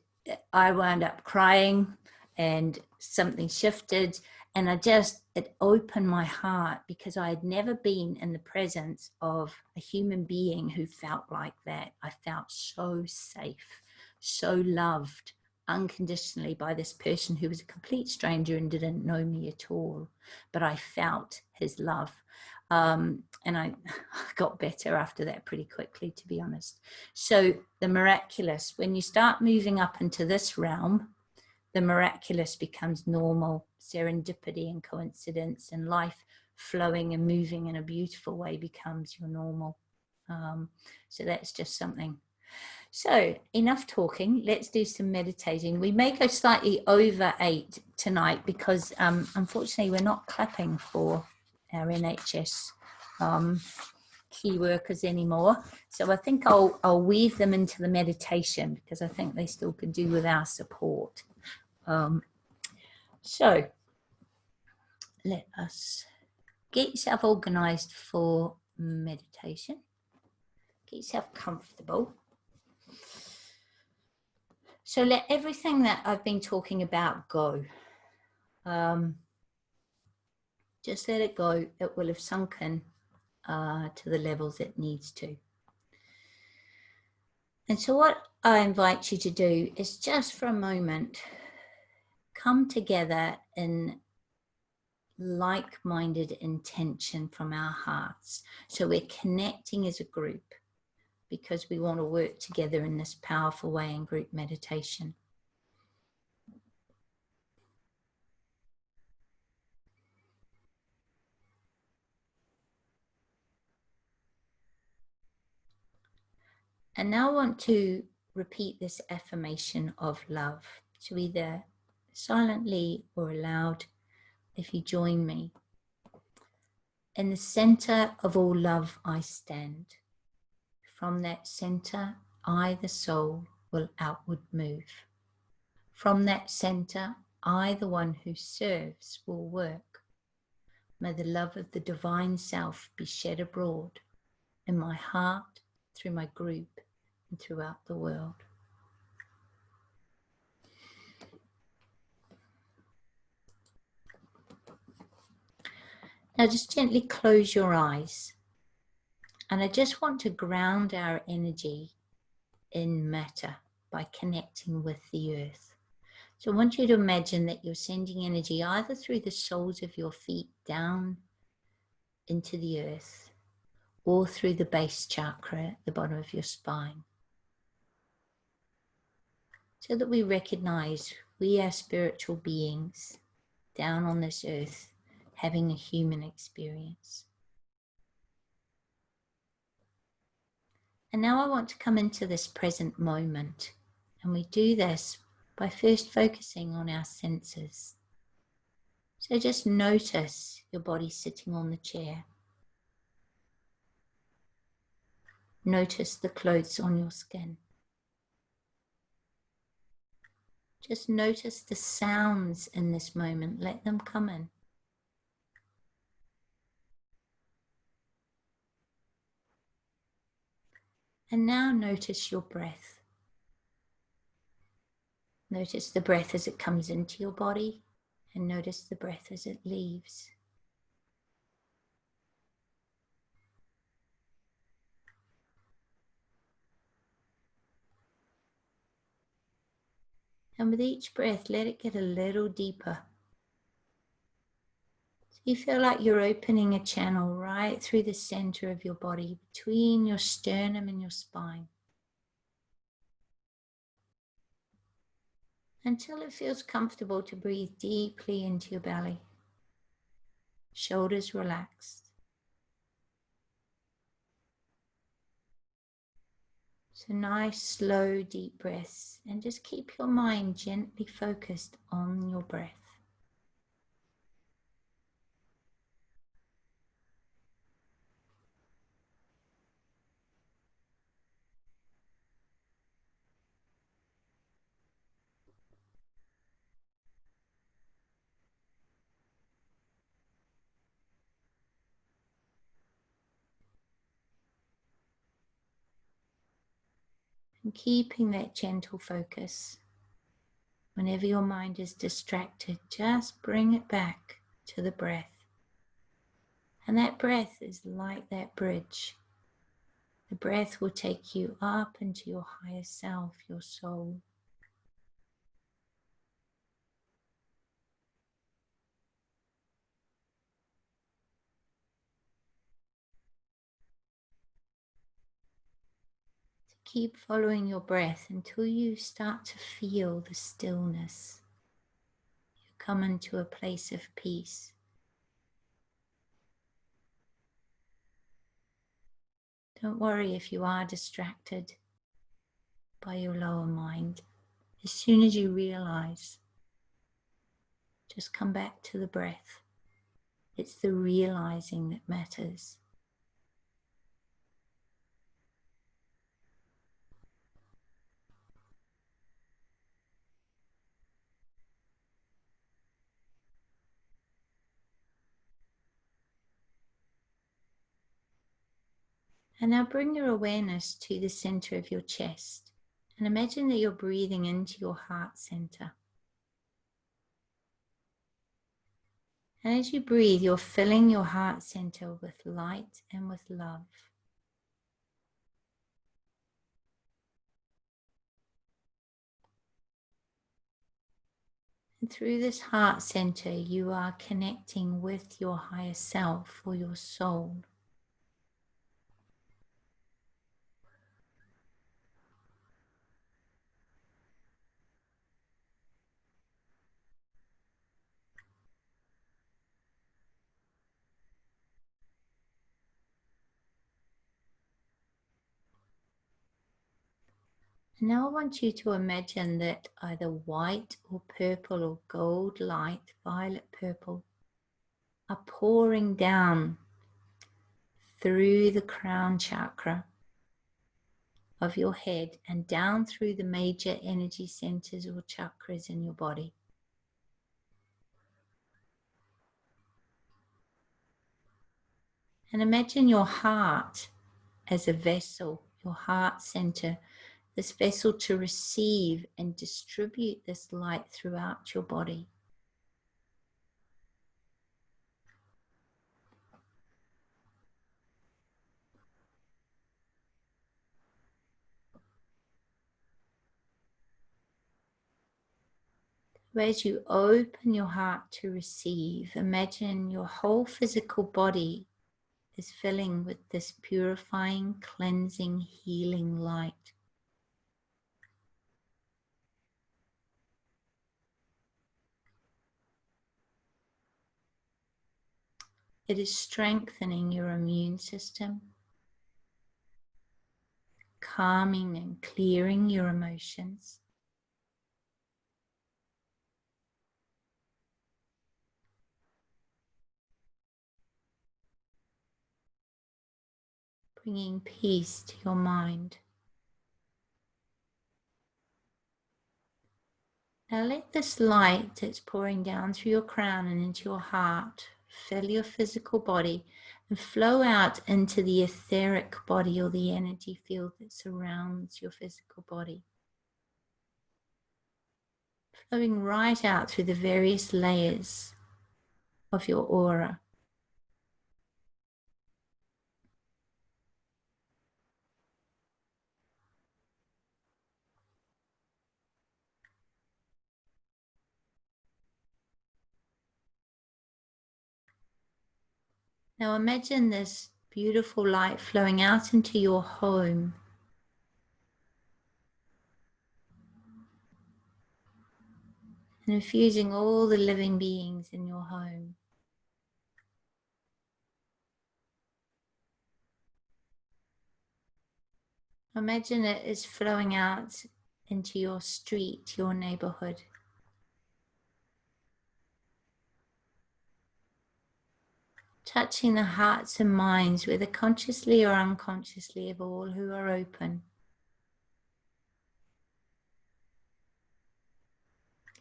Speaker 1: I wound up crying, and something shifted, and it opened my heart, because I had never been in the presence of a human being who felt like that. I felt so safe, so loved unconditionally by this person who was a complete stranger and didn't know me at all, but I felt his love. And I got better after that pretty quickly, to be honest. So the miraculous, when you start moving up into this realm, the miraculous becomes normal. Serendipity and coincidence and life flowing and moving in a beautiful way becomes your normal. So that's just something So enough talking. Let's do some meditating. We may go slightly over 8 tonight because unfortunately we're not clapping for our NHS key workers anymore. So I think I'll weave them into the meditation because I think they still could do with our support. So let us get yourself organized for meditation. Get yourself comfortable. So let everything that I've been talking about go. Just let it go. It will have sunken to the levels it needs to. And so what I invite you to do is just for a moment, come together in like-minded intention from our hearts. So we're connecting as a group because we want to work together in this powerful way in group meditation. And now I want to repeat this affirmation of love. So either silently or aloud, if you join me. In the center of all love I stand. From that center, I, the soul, will outward move. From that center, I, the one who serves, will work. May the love of the divine self be shed abroad in my heart, through my group, and throughout the world. Now just gently close your eyes. And I just want to ground our energy in matter by connecting with the earth. So I want you to imagine that you're sending energy either through the soles of your feet down into the earth or through the base chakra at the bottom of your spine. So that we recognize we are spiritual beings down on this earth having a human experience. And now I want to come into this present moment, and we do this by first focusing on our senses. So just notice your body sitting on the chair. Notice the clothes on your skin. Just notice the sounds in this moment. Let them come in. And now notice your breath. Notice the breath as it comes into your body, and notice the breath as it leaves. And with each breath, let it get a little deeper. So you feel like you're opening a channel right through the center of your body, between your sternum and your spine, until it feels comfortable to breathe deeply into your belly. Shoulders relaxed. So nice, slow, deep breaths, and just keep your mind gently focused on your breath. And keeping that gentle focus. Whenever your mind is distracted, just bring it back to the breath. And that breath is like that bridge. The breath will take you up into your higher self, your soul. Keep following your breath until you start to feel the stillness. You come into a place of peace. Don't worry if you are distracted. by your lower mind. As soon as you realize, just come back to the breath. It's the realizing that matters. And now bring your awareness to the center of your chest and imagine that you're breathing into your heart center. And as you breathe, you're filling your heart center with light and with love. And through this heart center, you are connecting with your higher self or your soul. And now I want you to imagine that either white or purple or gold light, violet, purple, are pouring down through the crown chakra of your head and down through the major energy centers or chakras in your body. And imagine your heart as a vessel, your heart center, this vessel to receive and distribute this light throughout your body. As you open your heart to receive, imagine your whole physical body is filling with this purifying, cleansing, healing light. It is strengthening your immune system, calming and clearing your emotions, bringing peace to your mind. Now let this light that's pouring down through your crown and into your heart fill your physical body and flow out into the etheric body or the energy field that surrounds your physical body. Flowing right out through the various layers of your aura. Now imagine this beautiful light flowing out into your home. And infusing all the living beings in your home. Imagine it is flowing out into your street, your neighborhood. Touching the hearts and minds, whether consciously or unconsciously, of all who are open.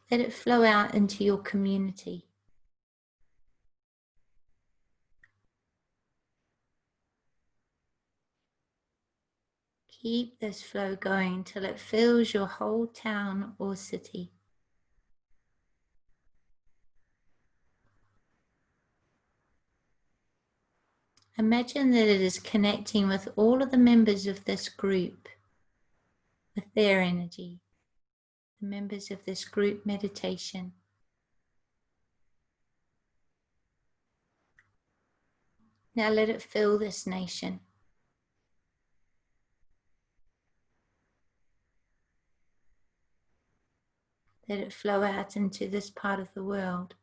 Speaker 1: Let it flow out into your community. Keep this flow going till it fills your whole town or city. Imagine that it is connecting with all of the members of this group, with their energy, the members of this group meditation. Now let it fill this nation. Let it flow out into this part of the world.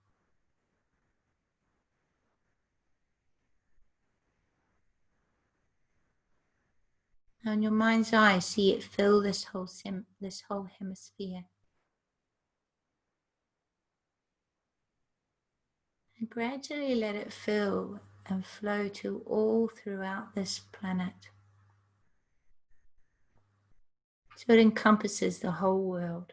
Speaker 1: Now in your mind's eye, see it fill this whole hemisphere. And gradually let it fill and flow to all throughout this planet. So it encompasses the whole world.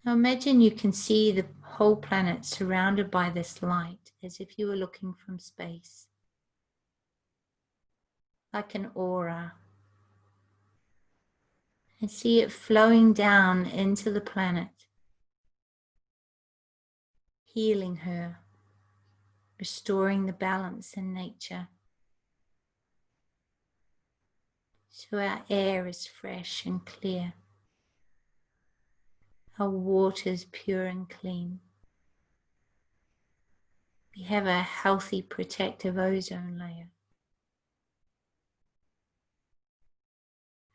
Speaker 1: Now imagine you can see the whole planet surrounded by this light as if you were looking from space, like an aura. And see it flowing down into the planet, healing her, restoring the balance in nature. So our air is fresh and clear. Our water is pure and clean. We have a healthy protective ozone layer.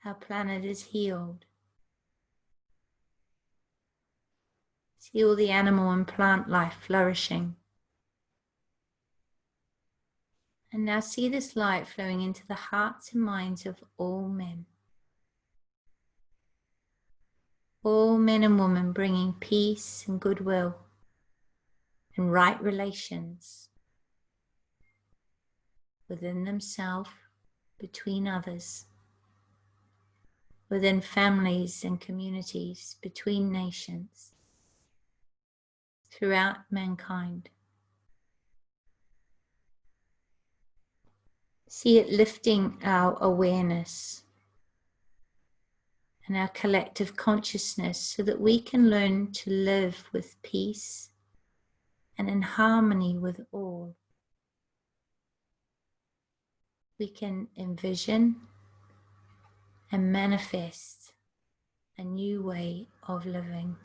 Speaker 1: Our planet is healed. See all the animal and plant life flourishing. And now see this light flowing into the hearts and minds of all men. All men and women bringing peace and goodwill and right relations within themselves, between others, within families and communities, between nations, throughout mankind. See it lifting our awareness and our collective consciousness so that we can learn to live with peace and in harmony with all. We can envision and manifest a new way of living.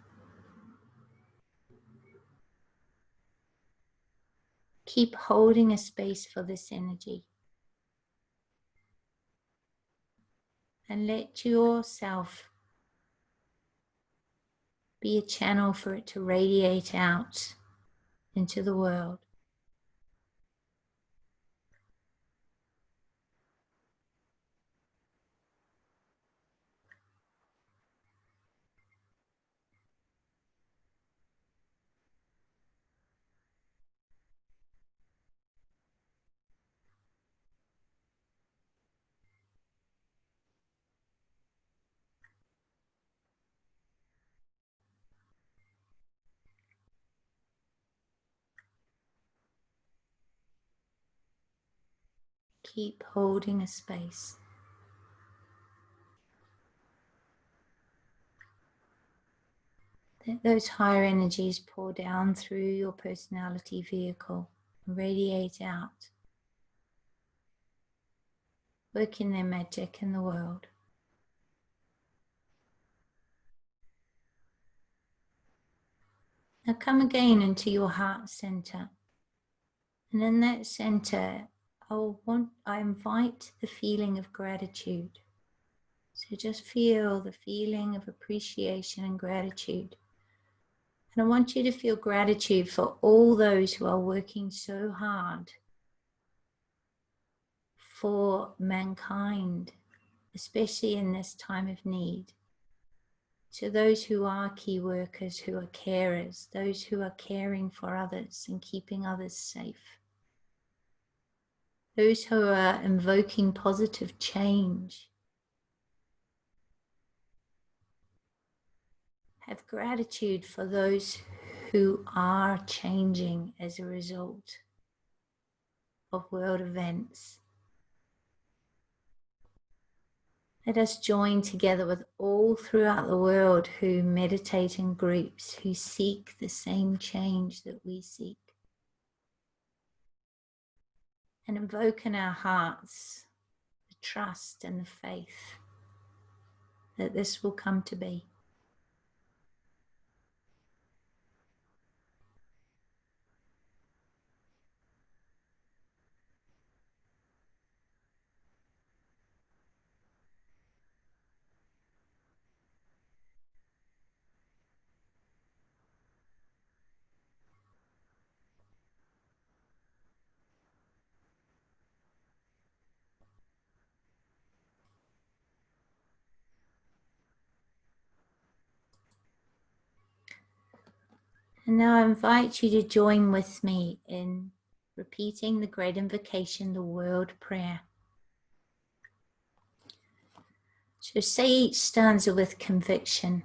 Speaker 1: Keep holding a space for this energy. And let yourself be a channel for it to radiate out into the world. Keep holding a space. Let those higher energies pour down through your personality vehicle and radiate out, working their magic in the world. Now come again into your heart center. And in that center, I invite the feeling of gratitude. So just feel the feeling of appreciation and gratitude. And I want you to feel gratitude for all those who are working so hard for mankind, especially in this time of need. So those who are key workers, who are carers, those who are caring for others and keeping others safe. Those who are invoking positive change. Have gratitude for those who are changing as a result of world events. Let us join together with all throughout the world who meditate in groups, who seek the same change that we seek. And invoke in our hearts the trust and the faith that this will come to be. And now I invite you to join with me in repeating the great invocation, the world prayer. So say each stanza with conviction.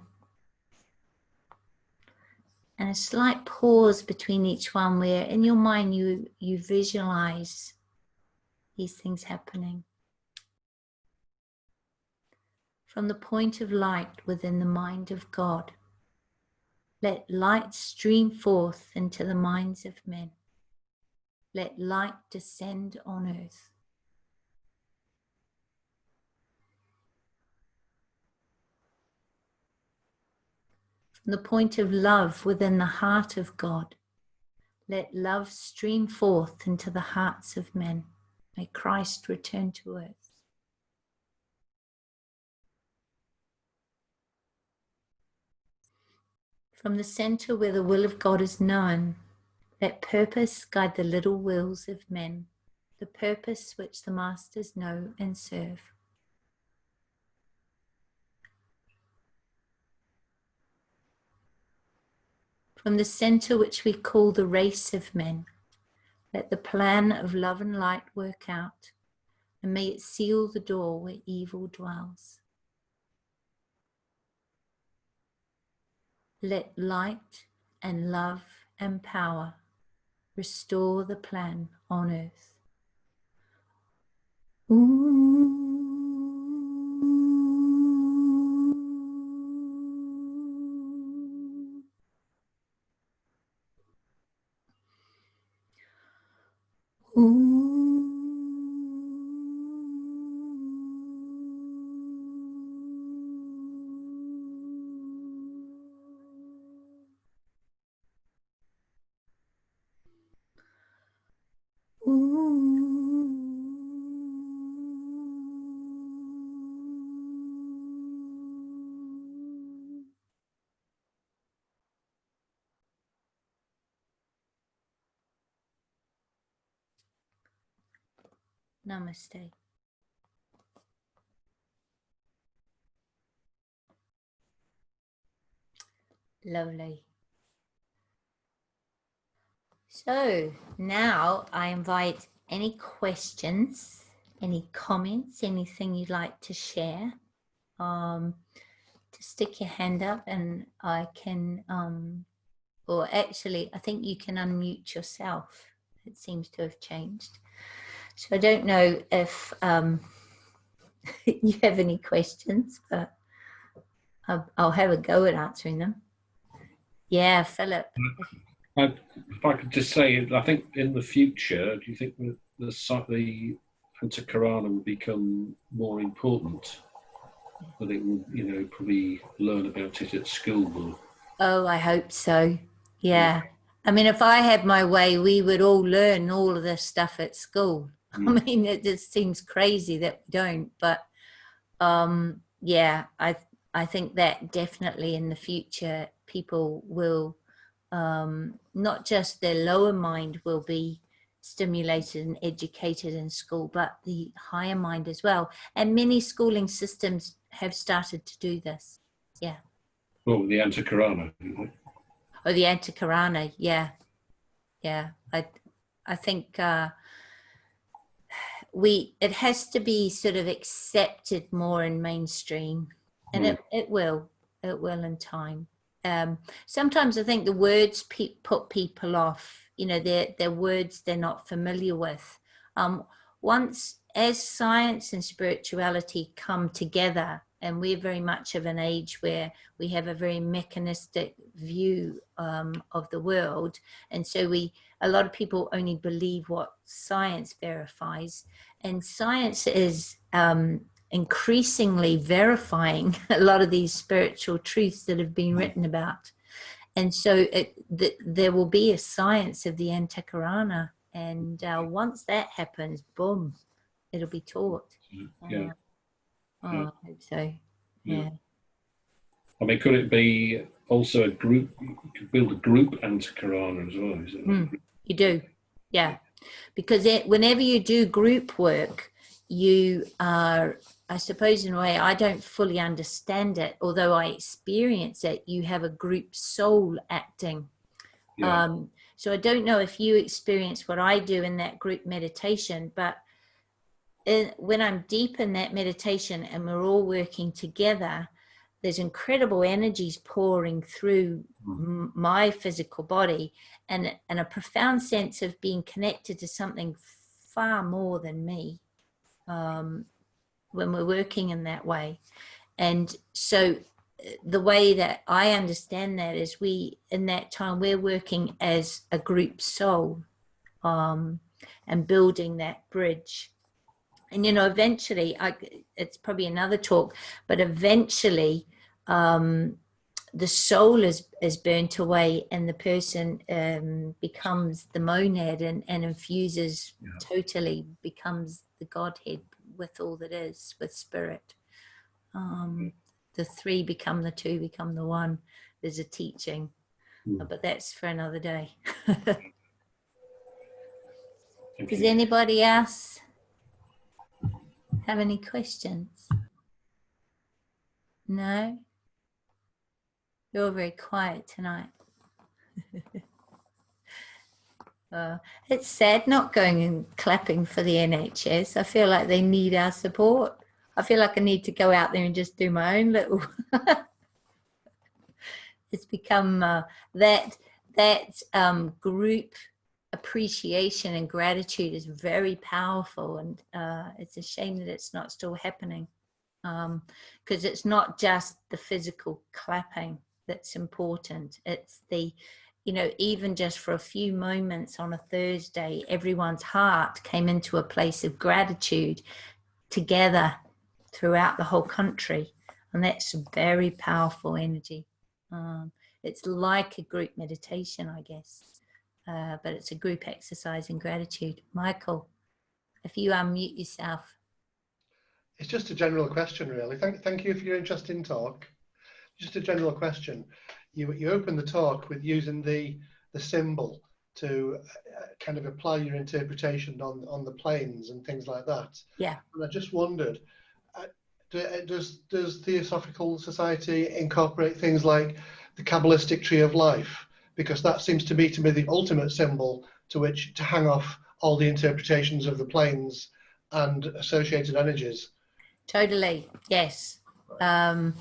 Speaker 1: And a slight pause between each one where in your mind you visualize these things happening. From the point of light within the mind of God, let light stream forth into the minds of men. Let light descend on earth. From the point of love within the heart of God, let love stream forth into the hearts of men. May Christ return to earth. From the center where the will of God is known, let purpose guide the little wills of men, the purpose which the masters know and serve. From the center which we call the race of men, let the plan of love and light work out, and may it seal the door where evil dwells. Let light and love and power restore the plan on earth. Ooh. Ooh. Namaste. Lovely. So now I invite any questions, any comments, anything you'd like to share, to stick your hand up and I can, or actually I think you can unmute yourself. It seems to have changed. So I don't know if you have any questions, but I'll have a go at answering them. Yeah, Philip.
Speaker 2: If I could just say, I think in the future, do you think that the Antakarana will become more important? I think we'll, probably learn about it at school more.
Speaker 1: Oh, I hope so. Yeah. I mean, if I had my way, we would all learn all of this stuff at school. I mean, it just seems crazy that we don't, but yeah, I think that definitely in the future people will, not just their lower mind will be stimulated and educated in school, but the higher mind as well. And many schooling systems have started to do this. Yeah.
Speaker 2: Oh, the Antakarana.
Speaker 1: Oh, the Antakarana, yeah. Yeah. I think it has to be sort of accepted more in mainstream, and it will in time. Sometimes I think the words put people off, they're words they're not familiar with. Once, as science and spirituality come together, and we're very much of an age where we have a very mechanistic view of the world, and so a lot of people only believe what science verifies, and science is increasingly verifying a lot of these spiritual truths that have been written about. And so there will be a science of the Antakarana, and once that happens, boom, it'll be taught.
Speaker 2: Yeah.
Speaker 1: I hope so. Yeah.
Speaker 2: I mean, could it be also a group? You could build a group Antakarana as well, is it?
Speaker 1: You do, yeah. Because whenever you do group work, you are, I suppose in a way, I don't fully understand it, although I experience it, you have a group soul acting.
Speaker 2: Yeah.
Speaker 1: So I don't know if you experience what I do in that group meditation, but when I'm deep in that meditation and we're all working together, there's incredible energies pouring through my physical body, and a profound sense of being connected to something far more than me when we're working in that way. And so the way that I understand that is in that time, we're working as a group soul and building that bridge. And, you know, eventually, it's probably another talk, but eventually the soul is burnt away and the person becomes the monad and infuses totally, becomes the Godhead with all that is, with spirit. The three become the two, become the one. There's a teaching, but that's for another day. Does anybody else have any questions? No? You're very quiet tonight. It's sad not going and clapping for the NHS. I feel like they need our support. I feel like I need to go out there and just do my own little... It's become that group appreciation and gratitude is very powerful, and it's a shame that it's not still happening, because it's not just the physical clapping that's important. It's the, you know, even just for a few moments on a Thursday, everyone's heart came into a place of gratitude together throughout the whole country, and that's a very powerful energy. It's like a group meditation, I guess, but it's a group exercise in gratitude. Michael, if you unmute yourself.
Speaker 3: It's just a general question, really. Thank you for your interesting talk. Just a general question. You opened the talk with using the symbol to kind of apply your interpretation on the planes and things like that.
Speaker 1: Yeah.
Speaker 3: And I just wondered, does Theosophical Society incorporate things like the Kabbalistic tree of life? Because that seems to me the ultimate symbol to which to hang off all the interpretations of the planes and associated energies.
Speaker 1: Totally, yes. And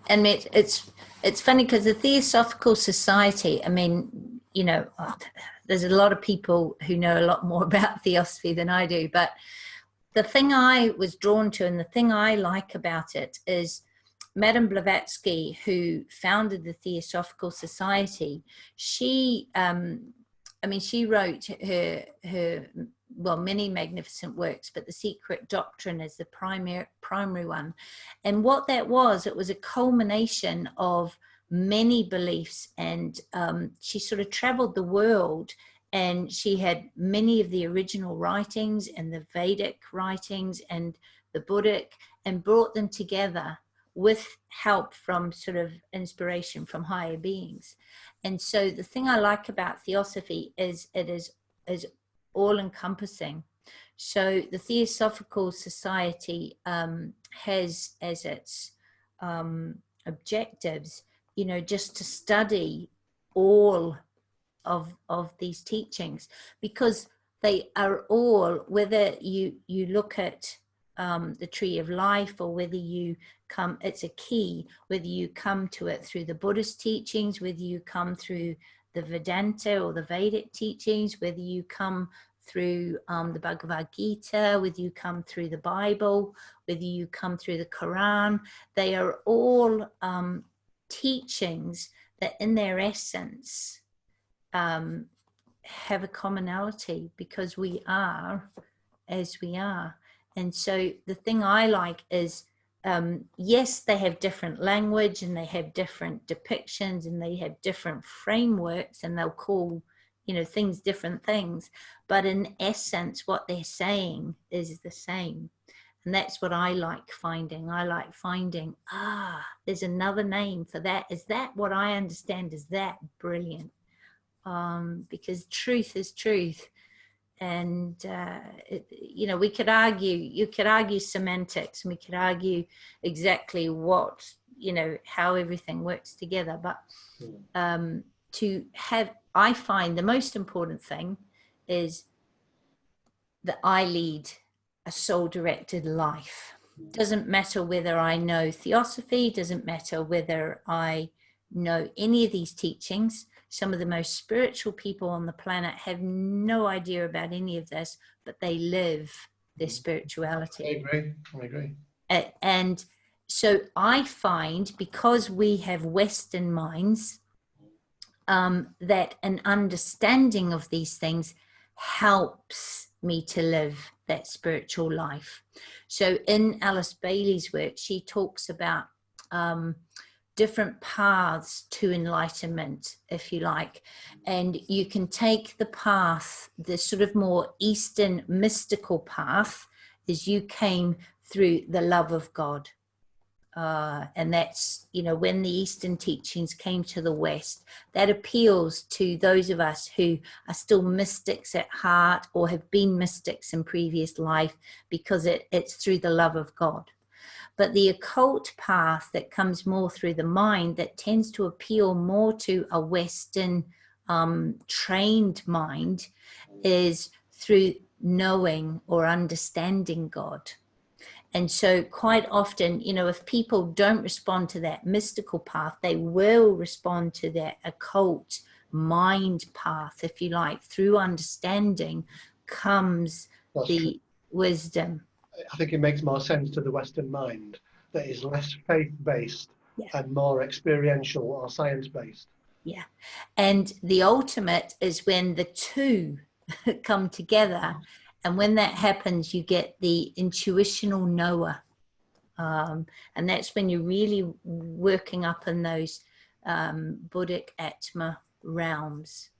Speaker 1: it's funny because the Theosophical Society, I mean, you know, there's a lot of people who know a lot more about Theosophy than I do, but the thing I was drawn to and the thing I like about it is Madame Blavatsky, who founded the Theosophical Society. She, I mean, she wrote her well, many magnificent works, but The Secret Doctrine is the primary one. And what that was, it was a culmination of many beliefs, and she sort of traveled the world, and she had many of the original writings and the Vedic writings and the Buddhic, and brought them together with help from sort of inspiration from higher beings. And so the thing I like about Theosophy is it is all-encompassing. So the Theosophical Society has as its objectives, you know, just to study all of these teachings, because they are all, whether you look at the tree of life, or whether you come, it's a key, whether you come to it through the Buddhist teachings, whether you come through the Vedanta or the Vedic teachings, whether you come through the Bhagavad Gita, whether you come through the Bible, whether you come through the Quran, they are all teachings that in their essence have a commonality, because we are as we are. And so the thing I like is, yes, they have different language and they have different depictions and they have different frameworks, and they'll call, you know, things different things, but in essence what they're saying is the same. And that's what I like finding. I like finding, there's another name for that. Is that what I understand? Is that brilliant? Because truth is truth. And, you know, we could argue, you could argue semantics, and we could argue exactly what, you know, how everything works together. But to have, I find the most important thing is that I lead a soul-directed life. Doesn't matter whether I know Theosophy, doesn't matter whether I know any of these teachings. Some of the most spiritual people on the planet have no idea about any of this, but they live their spirituality.
Speaker 3: I agree.
Speaker 1: And so I find, because we have Western minds, that an understanding of these things helps me to live that spiritual life. So in Alice Bailey's work, she talks about different paths to enlightenment, if you like. And you can take the path, the sort of more Eastern mystical path, as you came through the love of God. And that's, you know, when the Eastern teachings came to the West, that appeals to those of us who are still mystics at heart or have been mystics in previous life, because it's through the love of God. But the occult path that comes more through the mind, that tends to appeal more to a Western trained mind, is through knowing or understanding God. And so quite often, you know, if people don't respond to that mystical path, they will respond to that occult mind path, if you like. Through understanding comes the wisdom.
Speaker 3: I think it makes more sense to the Western mind that is less faith-based and more experiential or science-based.
Speaker 1: Yeah. And the ultimate is when the two come together. And when that happens, you get the intuitional knower. And that's when you're really working up in those Buddhic Atma realms,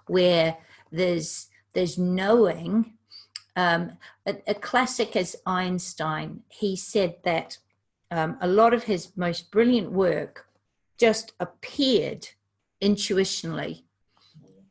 Speaker 1: where there's knowing. A classic is Einstein. He said that a lot of his most brilliant work just appeared intuitionally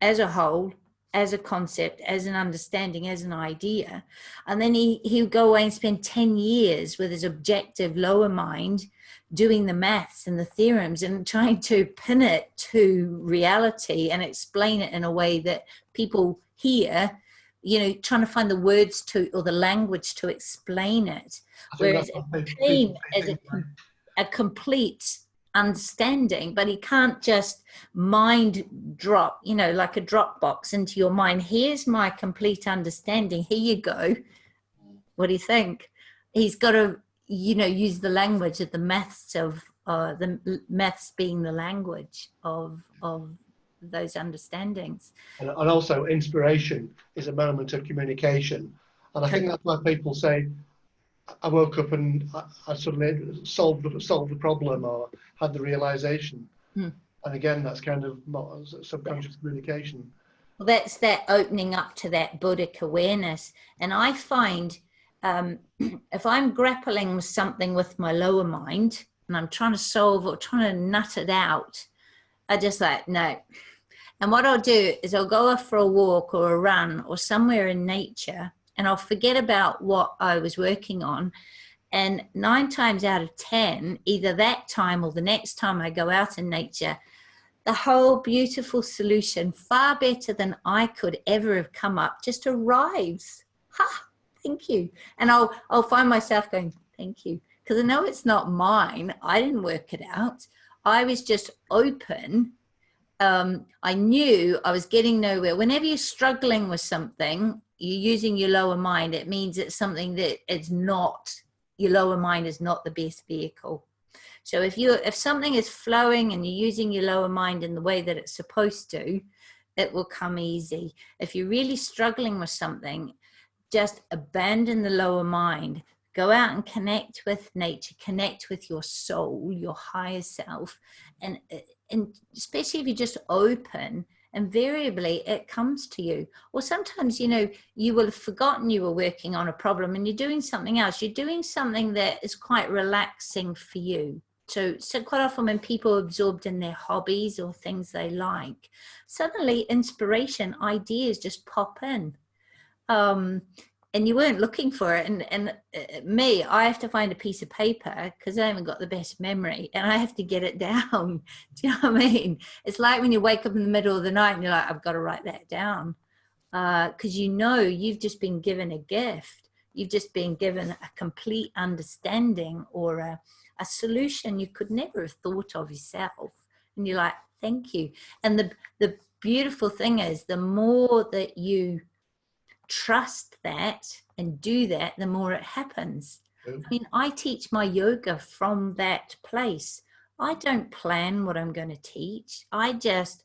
Speaker 1: as a whole, as a concept, as an understanding, as an idea. And then he would go away and spend 10 years with his objective lower mind doing the maths and the theorems and trying to pin it to reality and explain it in a way that people hear, you know, trying to find the words to, or the language to explain it. Whereas it came as a complete understanding, but he can't just mind drop, you know, like a Dropbox into your mind. Here's my complete understanding. Here you go. What do you think? He's got to, you know, use the language of the maths of the maths being the language of those understandings.
Speaker 3: And also inspiration is a moment of communication. And I think that's why people say, I woke up and I suddenly solved the problem or had the realization. And again, that's kind of subconscious communication.
Speaker 1: Well, that's that opening up to that Buddhic awareness. And I find if I'm grappling with something with my lower mind and I'm trying to solve or trying to nut it out, I just like, no. And what I'll do is I'll go off for a walk or a run or somewhere in nature, and I'll forget about what I was working on. And 9 times out of 10, either that time or the next time I go out in nature, the whole beautiful solution, far better than I could ever have come up, just arrives. Ha, thank you. And I'll find myself going, thank you. Because I know it's not mine. I didn't work it out. I was just open. I knew I was getting nowhere. Whenever you're struggling with something, you're using your lower mind, it means it's something that it's not, your lower mind is not the best vehicle. So if something is flowing and you're using your lower mind in the way that it's supposed to, it will come easy. If you're really struggling with something, just abandon the lower mind, go out and connect with nature, connect with your soul, your higher self, and especially if you're just open, invariably it comes to you. Or sometimes, you know, you will have forgotten you were working on a problem and you're doing something else. You're doing something that is quite relaxing for you. So quite often when people are absorbed in their hobbies or things they like, suddenly inspiration, ideas just pop in. and you weren't looking for it. And me, I have to find a piece of paper because I haven't got the best memory, and I have to get it down. Do you know what I mean? It's like when you wake up in the middle of the night and you're like, I've got to write that down, because you know you've just been given a gift. You've just been given a complete understanding or a solution you could never have thought of yourself. And you're like, thank you. And the beautiful thing is, the more that you trust that and do that, the more it happens. I mean, I teach my yoga from that place. I don't plan what I'm going to teach. I just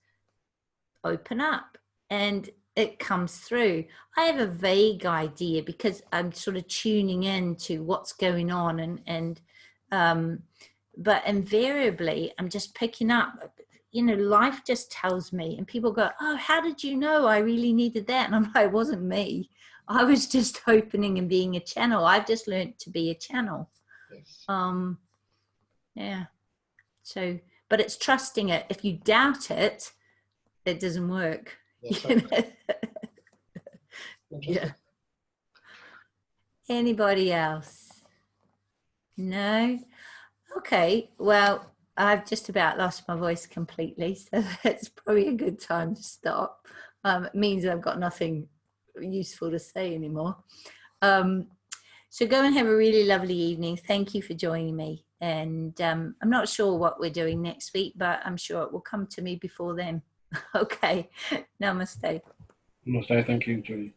Speaker 1: open up and it comes through. I have a vague idea because I'm sort of tuning in to what's going on, but invariably I'm just picking up, you know, life just tells me, and people go, oh, how did you know I really needed that? And I'm like, it wasn't me. I was just opening and being a channel. I've just learned to be a channel.
Speaker 3: Yes.
Speaker 1: Yeah. So, but it's trusting it. If you doubt it, it doesn't work.
Speaker 3: Yes,
Speaker 1: You know? Yeah. Anybody else? No? Okay. Well, I've just about lost my voice completely, so that's probably a good time to stop. It means I've got nothing useful to say anymore. So go and have a really lovely evening. Thank you for joining me. And I'm not sure what we're doing next week, but I'm sure it will come to me before then. Okay. Namaste.
Speaker 2: Namaste. Thank you, Julie.